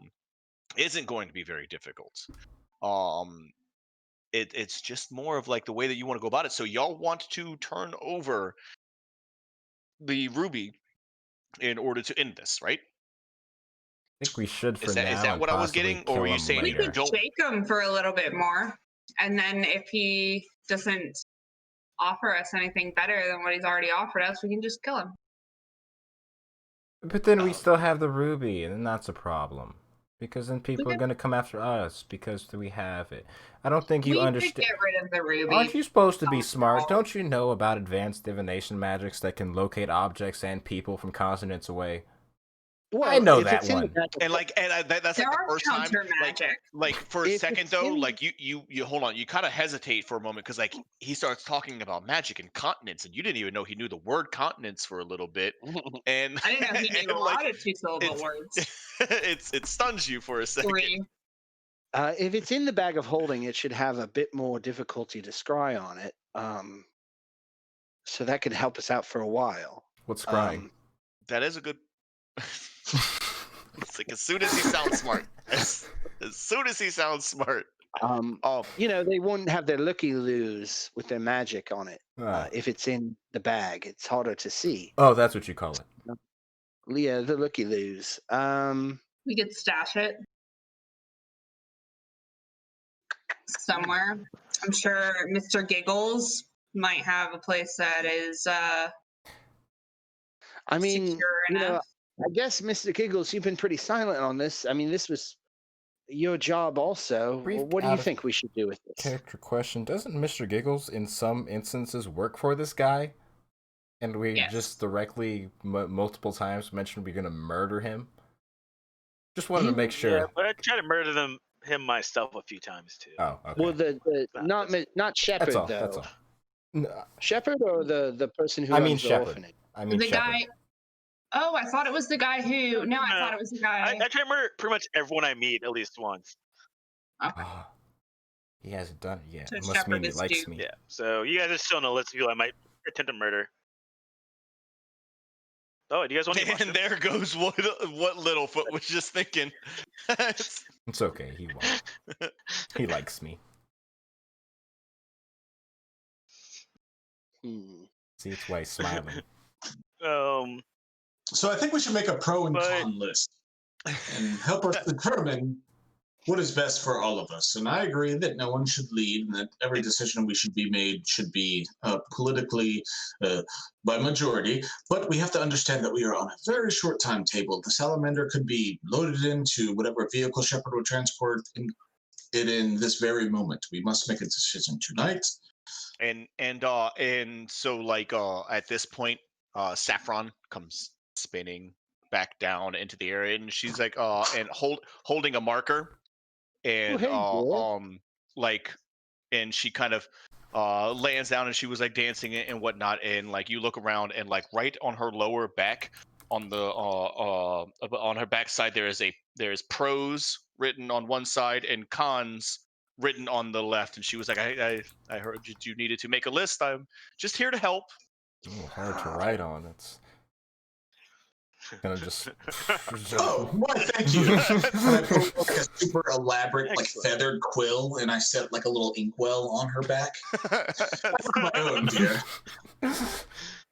isn't going to be very difficult. It's just more of like the way that you want to go about it. So y'all want to turn over the ruby in order to end this, right? I think we should for Is that now and what I was possibly getting, or kill were you him saying We later. could don't? shake him for a little bit more, and then if he doesn't offer us anything better than what he's already offered us, we can just kill him. But then we still have the ruby, and then that's a problem. Because then people are Okay. going to come after us because we have it. I don't think you We could understand. get rid of the ruby. Aren't you supposed to be Oh, smart? no. Don't you know about advanced divination magics that can locate objects and people from continents away? Well, I know if that it's in the one. back of That's There like the are first time. counter magic. Like for a If second it's though, in- like you hold on, you kind of hesitate for a moment because like he starts talking about magic and continents, and you didn't even know he knew the word continents for a little bit, and I didn't know he knew and, a like, lot of two-syllable it's words. it stuns you for a second. Three. if it's in the bag of holding, it should have a bit more difficulty to scry on it. So that could help us out for a while. What's scrying? That is a good. It's like as soon as he sounds smart, as soon as he sounds smart. They wouldn't have their looky-loos with their magic on it. If it's in the bag, it's harder to see. Oh, that's what you call it. Yeah, the looky-loos. We could stash it somewhere. I'm sure Mr. Giggles might have a place that is I mean, secure enough. I guess, Mr. Giggles, you've been pretty silent on this. I mean, this was your job also. Brief What do out you of think we should do with this? Character question. Doesn't Mr. Giggles in some instances work for this guy? And we Yes. just directly multiple times mentioned we're going to murder him? Just wanted to make sure. Yeah, but I tried to murder him myself a few times too. Oh, okay. Well, not Shepard that's all. though. That's all. Shepard or the person who I runs mean the Shepard. orphanage? I mean The Shepard. guy. Oh, I thought it was the guy who. No, I thought it was the guy. I try to murder pretty much everyone I meet at least once. Okay. Oh, he hasn't done it yet. So It must Shepard mean he is likes due. me. Yeah. So you guys are still on a list of people I might attempt to murder. Oh, do you guys want to? And there goes what Littlefoot was just thinking. It's okay. He won't. He likes me. See, it's why he's smiling. So I think we should make a pro and But- con list and help us determine what is best for all of us. And I agree that no one should lead, and that every decision we should be made should be politically by majority. But we have to understand that we are on a very short timetable. The salamander could be loaded into whatever vehicle Shepard would transport it in this very moment. We must make a decision tonight. And so like at this point, Saffron comes spinning back down into the area, and she's like and holding a marker, Oh, and hey, dear. like, and she kind of lands down, and she was like dancing and whatnot, and like you look around, and like right on her lower back, on her backside, there's pros written on one side and cons written on the left, and she was like, I heard you needed to make a list. I'm just here to help. Ooh, hard to write on. It's kind of just. Oh, why, thank you. And I pulled like a super elaborate, like Excellent. feathered quill, and I set like a little inkwell on her back. I work my own, dear.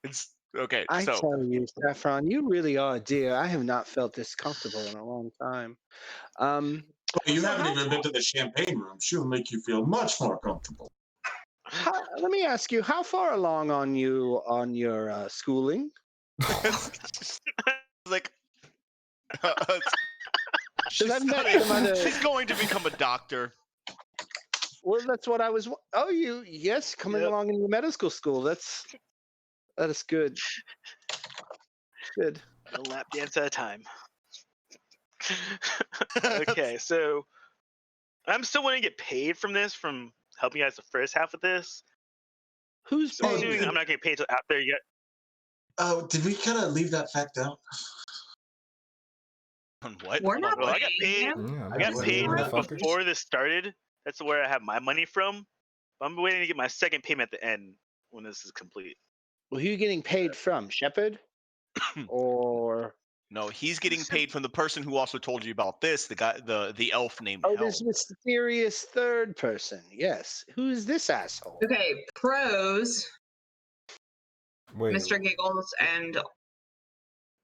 It's okay. I So tell you, Saffron, you really are a dear. I have not felt this comfortable in a long time. Well, you So haven't even been to the champagne room. She'll make you feel much more comfortable. let me ask you, how far along on your schooling? it's just like Because I've met some other. she's going to become a doctor. Well, that's what I was. Oh, yes, coming Yep. along in your medical school. That is good. Good. A lap dance at a time. Okay, so I'm still wanting to get paid from this, from helping you guys the first half of this. Who's So I'm paying? assuming I'm not getting paid till after you get. Oh, did we kind of leave that fact out? On what? We're Hold on, not bro. I got paying paid. him. Yeah, I got What, paid motherfuckers? before this started. That's where I have my money from. I'm waiting to get my second payment at the end when this is complete. Well, who are you getting paid from? Shepherd? Or No, he's getting paid from the person who also told you about this. The guy, the elf named this Helm. mysterious third person? Yes. Who's this asshole? Okay, pros, Wait. Mr. Giggles and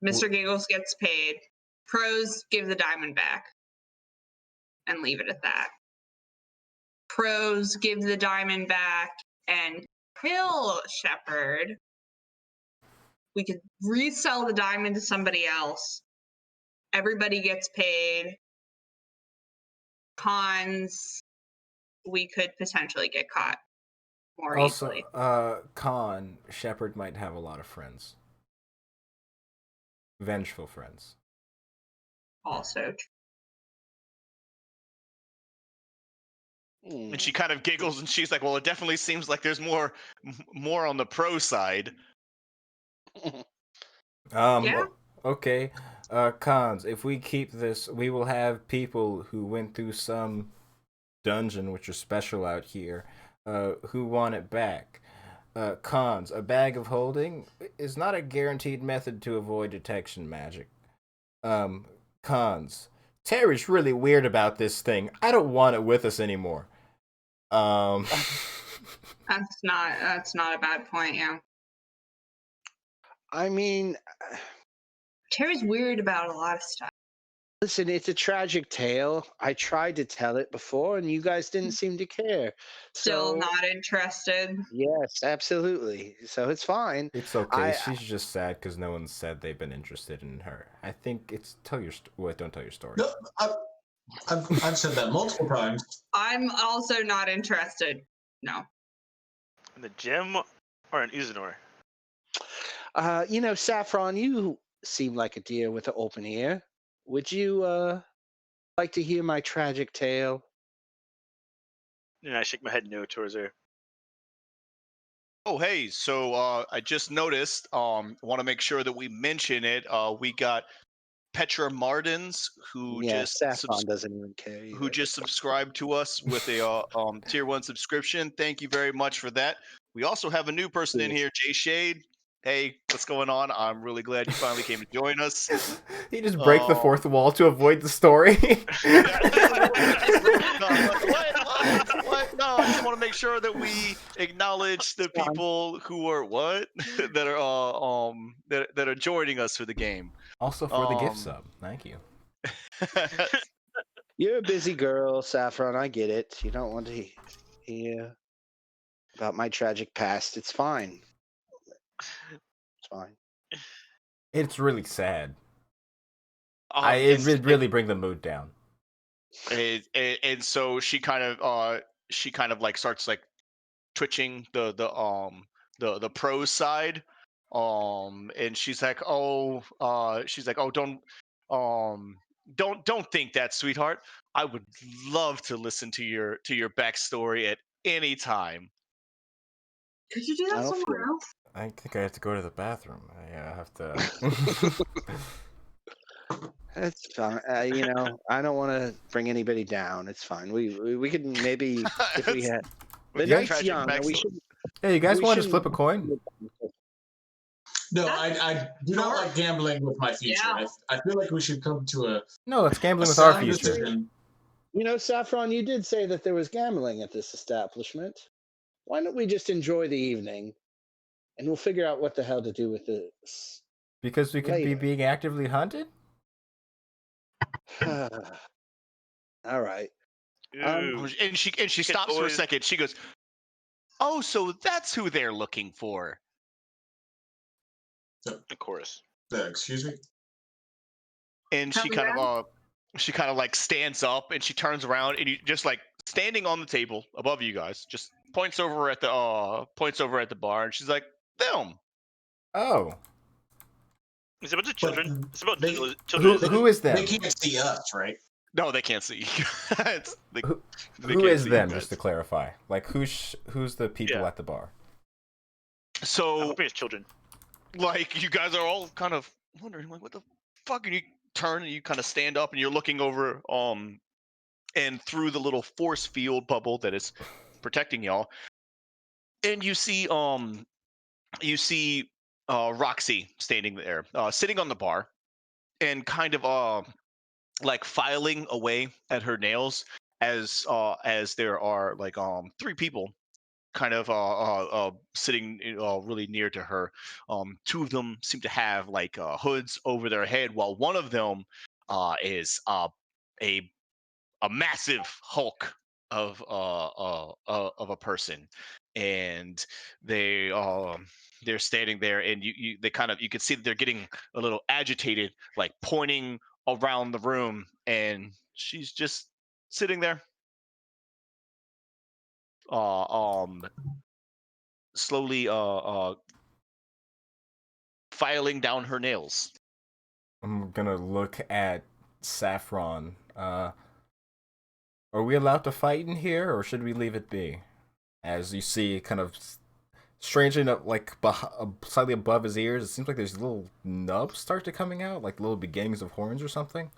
Mr. Giggles gets paid. Pros give the diamond back and leave it at that. Pros give the diamond back and kill Shepherd. We could resell the diamond to somebody else. Everybody gets paid. Cons, we could potentially get caught more Also, easily. Khan Shepard might have a lot of friends. Vengeful friends. Also, And she kind of giggles, and she's like, "Well, it definitely seems like there's more on the pro side." Yeah. Okay. Cons, if we keep this, we will have people who went through some dungeon, which are special out here, who want it back. Cons, a bag of holding is not a guaranteed method to avoid detection magic. Cons, Terry's really weird about this thing. I don't want it with us anymore. that's not a bad point. Yeah, I mean, Terry's weird about a lot of stuff. listen, it's a tragic tale. I tried to tell it before, and you guys didn't seem to care. Still So, not interested. yes, absolutely. So it's fine. It's okay. I- She's just sad because no one said they've been interested in her. I think it's tell your wait. Don't tell your story. No, I've said that multiple times. I'm also not interested. No. In the gym or in Uzinor? Saffron, you seem like a deer with an open ear. Would you like to hear my tragic tale? And I shake my head no towards her. Oh, hey, so I just noticed. Want to make sure that we mention it. We got Petra Mardens, who Yeah, just Saffron doesn't even care who either. just subscribed to us with a tier 1 subscription. Thank you very much for that. We also have a new person in here, Jay Shade. Hey, what's going on? I'm really glad you finally came to join us. He just break the fourth wall to avoid the story. What? No, I just want to make sure that we acknowledge the people who are that are that are joining us for the game. Also for the gift sub. Thank you. You're a busy girl, Saffron. I get it. You don't want to hear about my tragic past. It's fine. It's fine. It's really sad. It really bring the mood down. And so she kind of like starts like twitching the pros side. And she's like, oh, don't think that, sweetheart. I would love to listen to your backstory at any time. Could you do I that don't somewhere feel- else? I think I have to go to the bathroom. I have to. That's fine. I don't want to bring anybody down. It's fine. We can maybe if we It's had a the Yeah. night's tragic young. We backstory. should. Hey, you guys We want to just shouldn't. flip a coin? No, That's I do not sure. like gambling with my future. Yeah. I feel like we should come to a No, it's gambling with our sound future. decision. Saffron, you did say that there was gambling at this establishment. Why don't we just enjoy the evening, and we'll figure out what the hell to do with this Because we could be later. being actively hunted? All right. Ooh, And she could stops for a always- second. She goes, "Oh, so that's who they're looking for." of course. Excuse me. And Tell me that. she kind of like stands up and she turns around and you just like standing on the table above you guys, just points over at the bar, and she's like, "Them." Oh. It's about the But children. It's about they- children. Who is them? They can't see us, right? No, they can't see. They Who can't is see them, you just to guys. clarify? Like, who's the people Yeah. at the bar? I'm So hoping it's children. like you guys are all kind of wondering like, what the fuck? And you turn and you kind of stand up and you're looking over and through the little force field bubble that is protecting y'all, and you see Roxy standing there, sitting on the bar, and kind of like filing away at her nails as there are like three people kind of sitting really near to her. Two of them seem to have like hoods over their head, while one of them is a massive hulk of a person, and they're standing there, and they kind of, you can see that they're getting a little agitated, like pointing around the room, and she's just sitting there, uh, um, slowly filing down her nails. I'm gonna look at Saffron. Are we allowed to fight in here, or should we leave it be? As you see, kind of strangely enough, like slightly above his ears, it seems like there's little nubs start to coming out, like little beginnings of horns or something.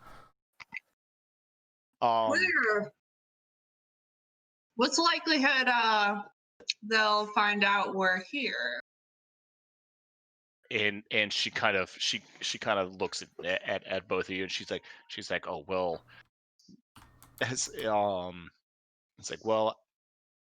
Where? What's the likelihood they'll find out we're here? And she kind of looks at both of you, and she's like, oh well, as it's like, well,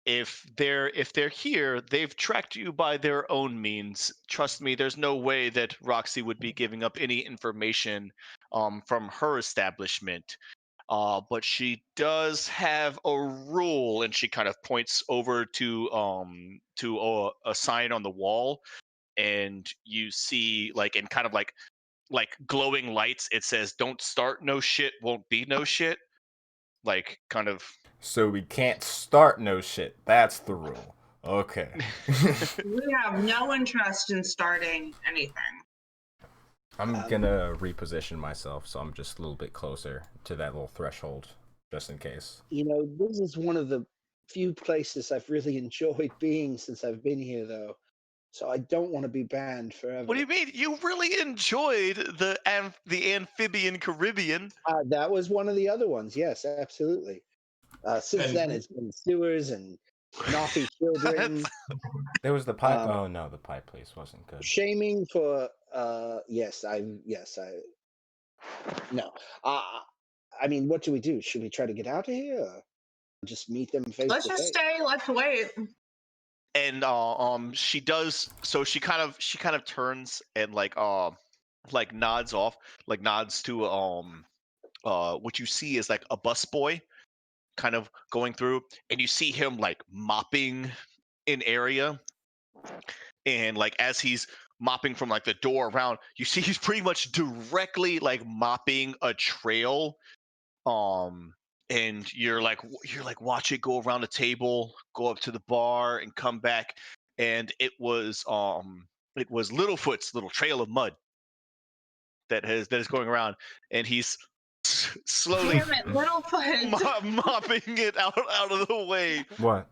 if they're here, they've tracked you by their own means. Trust me, there's no way that Roxy would be giving up any information from her establishment. But she does have a rule, and she kind of points over to a sign on the wall, and you see like in kind of like glowing lights, it says, "Don't start no shit, won't be no shit." Like kind of. So we can't start no shit. That's the rule. Okay. We have no interest in starting anything. I'm gonna reposition myself, so I'm just a little bit closer to that little threshold, just in case. This is one of the few places I've really enjoyed being since I've been here, though. So I don't want to be banned forever. What do you mean? You really enjoyed the amphibian Caribbean? That was one of the other ones. Yes, absolutely. Since And- then, it's been sewers and naughty children. There was the pie. Um, Oh no, the pie place wasn't good. Shaming for no. I mean, what do we do? Should we try to get out of here, or just meet them face Let's to just face? stay. Let's wait. And she does, so she kind of turns and like nods off, like nods to what you see is like a busboy kind of going through, and you see him like mopping an area, and like as he's mopping from like the door around, you see he's pretty much directly like mopping a trail and you're like watch it go around the table, go up to the bar, and come back, and it was Littlefoot's little trail of mud that is going around, and he's slowly Damn it, Littlefoot. mopping it out of the way. What?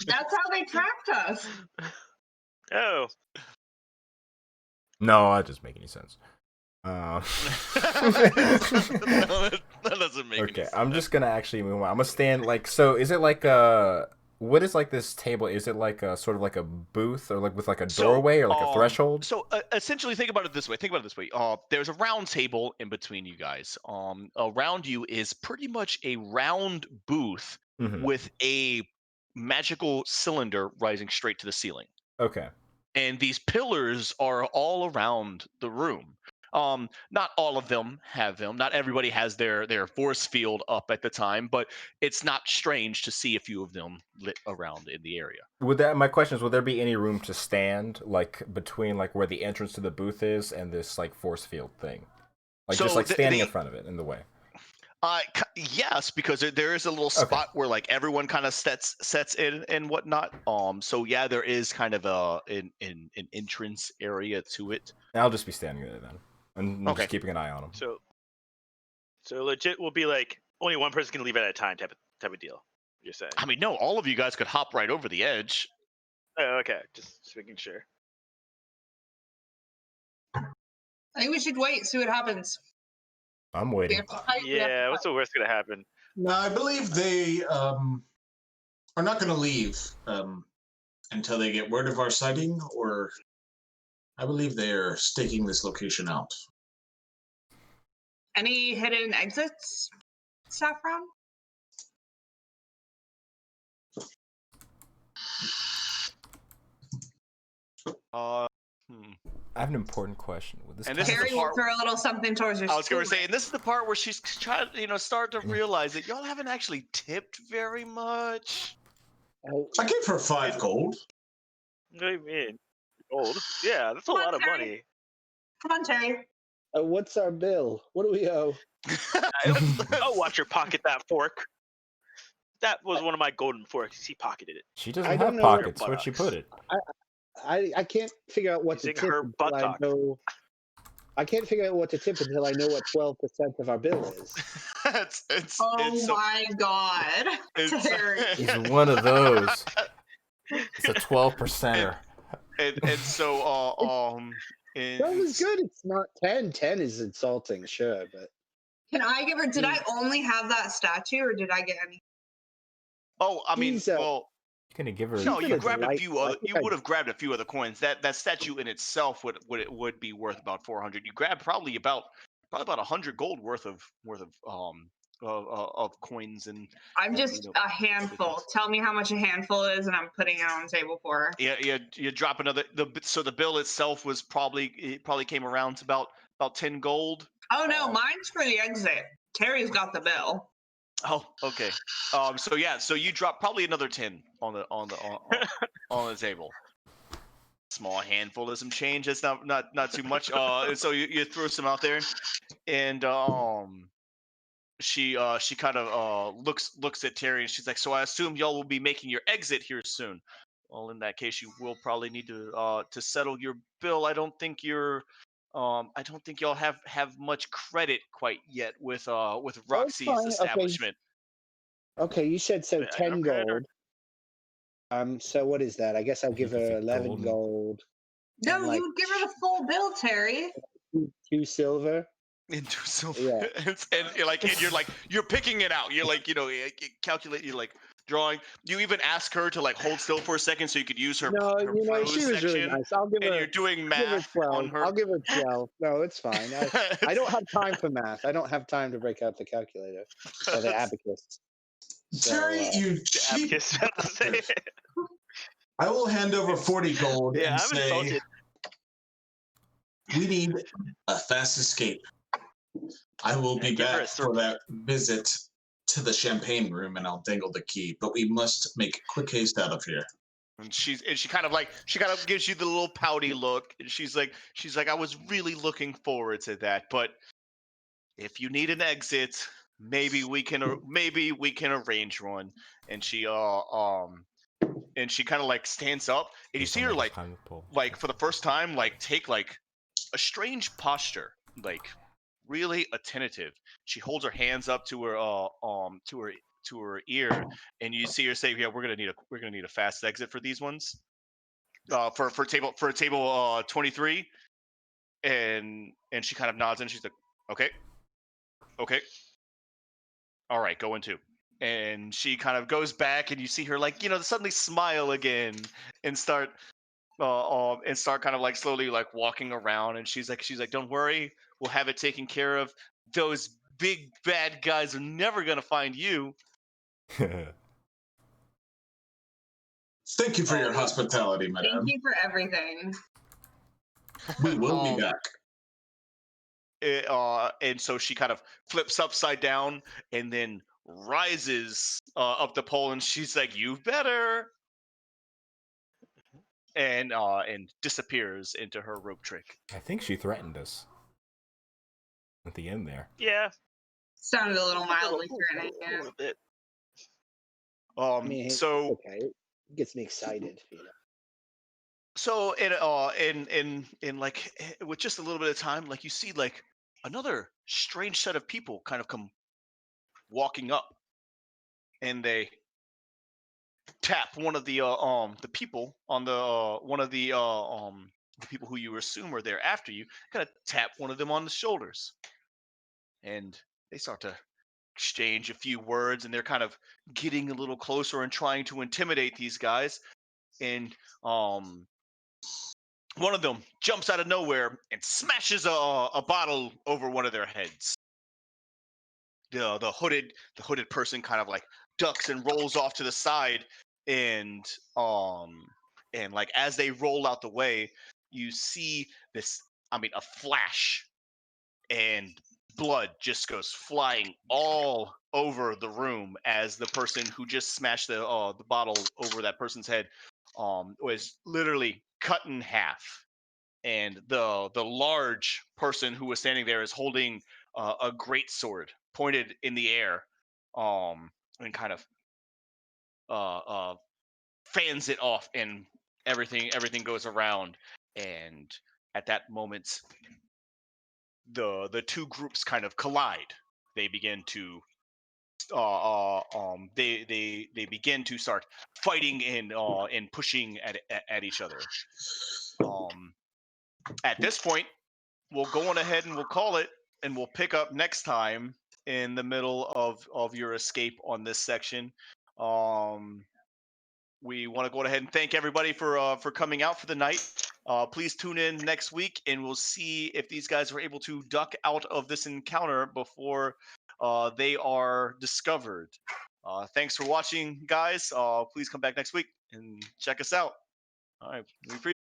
That's how they trapped us. Oh, No, that doesn't make any sense. No, that doesn't make any Okay, sense. I'm just gonna actually move on. I'm gonna stand like so. Is it like what is like this table? Is it like a sort of like a booth or like with like a doorway or like a threshold? So essentially, think about it this way. There's a round table in between you guys. Around you is pretty much a round booth Mhm. with a magical cylinder rising straight to the ceiling. Okay. And these pillars are all around the room. Not all of them have them. Not everybody has their force field up at the time, but it's not strange to see a few of them lit around in the area. My question is, would there be any room to stand like between like where the entrance to the booth is and this like force field thing? Like just like standing in front of it in the way. Yes, because there is a little spot where like everyone kind of sets in and whatnot. So yeah, there is kind of an entrance area to it. I'll just be standing there then, and Okay. just keeping an eye on them. So legit will be like only one person can leave at a time type of deal. You're saying? I mean, no, all of you guys could hop right over the edge. Oh, okay, just making sure. I think we should wait, see what happens. I'm We waiting. have to fight, we have to Yeah, what's fight. the worst gonna happen? No, I believe they are not going to leave until they get word of our sighting, or I believe they are staking this location out. Any hidden exits, Saffron? I have an important question. Would this And count this is as the Terry will part- throw a little something towards your I was going to say, student. and this is the part where she's trying to, start to realize that y'all haven't actually tipped very much. I gave her 5 gold. What do you mean? Gold? Yeah, that's a Come on, lot of Terry. money. Come on, Terry. What's our bill? What do we owe? I'll watch her pocket that fork. That was one of my golden forks. He pocketed it. She doesn't I have don't know. pockets. Where'd she put it? I can't figure out what to Using tip her until I buttock. know. I can't figure out what to tip until I know what 12% of our bill is. Oh my God, Terry. He's one of those. It's a 12%er. and so 12 is good. It's not 10. 10 is insulting, sure, but Can I give her? Did I only have that statue, or did I get any? Oh, I mean, He's, well, You're gonna give her. no, She's you gonna grabbed a delight few you. I other. think You I- would have grabbed a few other coins. That statue in itself would be worth about 400. You grabbed probably about 100 gold worth of coins and. I'm just a handful. Tell me how much a handful is, and I'm putting it on the table for her. Yeah. You drop another. So the bill itself was probably came around to about 10 gold. Oh no, mine's for the exit. Terry's got the bill. Oh, okay. So you drop probably another 10 on the table. Small handful of some change. That's not too much. So you throw some out there, and she kind of looks at Terry, and she's like, "So I assume y'all will be making your exit here soon. Well, in that case, you will probably need to settle your bill. I don't think y'all have much credit quite yet with Roxy's fine. Okay. establishment." Okay, you said so. I got 10 credit gold. So what is that? I guess I'll I give think it's her a 11 golden- gold. No, And, like, you would give her the full bill, Terry. 2 silver. Into silver. Yeah. and you're picking it out. You're like, calculate. You're like drawing. You even ask her to like hold still for a second so you could use her. No, her she prose was really section, nice. I'll give and her. you're doing Give her math 12. on her. I'll give her 12. No, it's fine. I don't have time for math. I don't have time to break out the calculator or the abacus. So, Terry, you The cheap. abacus, I have to say. bastard. I will hand over 40 gold Yeah, and I'm say insulted. we need a fast escape. I will be give her a back for that visit to the champagne room, and I'll dangle the key. But we must make quick haste out of here. And she kind of gives you the little pouty look. And she's like, I was really looking forward to that, but if you need an exit, maybe we can arrange one. And she kind of like stands up, and you Based see on her like his like climate pole. for the first time like take like a strange posture, like really attentive. She holds her hands up to her to her ear, and you see her say, "Yeah, we're gonna need a fast exit for these ones, for table 23." And she kind of nods, and she's like, "Okay, okay, all right, go into." And she kind of goes back, and you see her like suddenly smile again and start kind of like slowly like walking around. And she's like, "Don't worry, we'll have it taken care of. Those big bad guys are never gonna find you." Thank you for your Um, hospitality, Thank madam. you for everything. We will be back. And so she kind of flips upside down and then rises up the pole, and she's like, "You better," and disappears into her rope trick. I think she threatened us at the end there. Yeah. Sounded a little mildly threatening. A little bit. I mean, hey, So okay, it gets me excited, you know. so in like with just a little bit of time, like you see like another strange set of people kind of come walking up, and they tap one of the people on one of the people who you assume are there after you, kind of tap one of them on the shoulders, and they start to exchange a few words, and they're kind of getting a little closer and trying to intimidate these guys. And one of them jumps out of nowhere and smashes a bottle over one of their heads. The hooded person kind of like ducks and rolls off to the side, and like as they roll out the way, you see this, I mean, a flash, and blood just goes flying all over the room as the person who just smashed the bottle over that person's head was literally cut in half. And the large person who was standing there is holding a great sword pointed in the air, and kind of uh, fans it off, and everything goes around. And at that moment, the two groups kind of collide. They begin to they begin to start fighting and pushing at each other. At this point, we'll go on ahead and we'll call it, and we'll pick up next time in the middle of your escape on this section. We want to go ahead and thank everybody for coming out for the night. Please tune in next week, and we'll see if these guys are able to duck out of this encounter before they are discovered. Thanks for watching, guys. Please come back next week and check us out. All right, we appreciate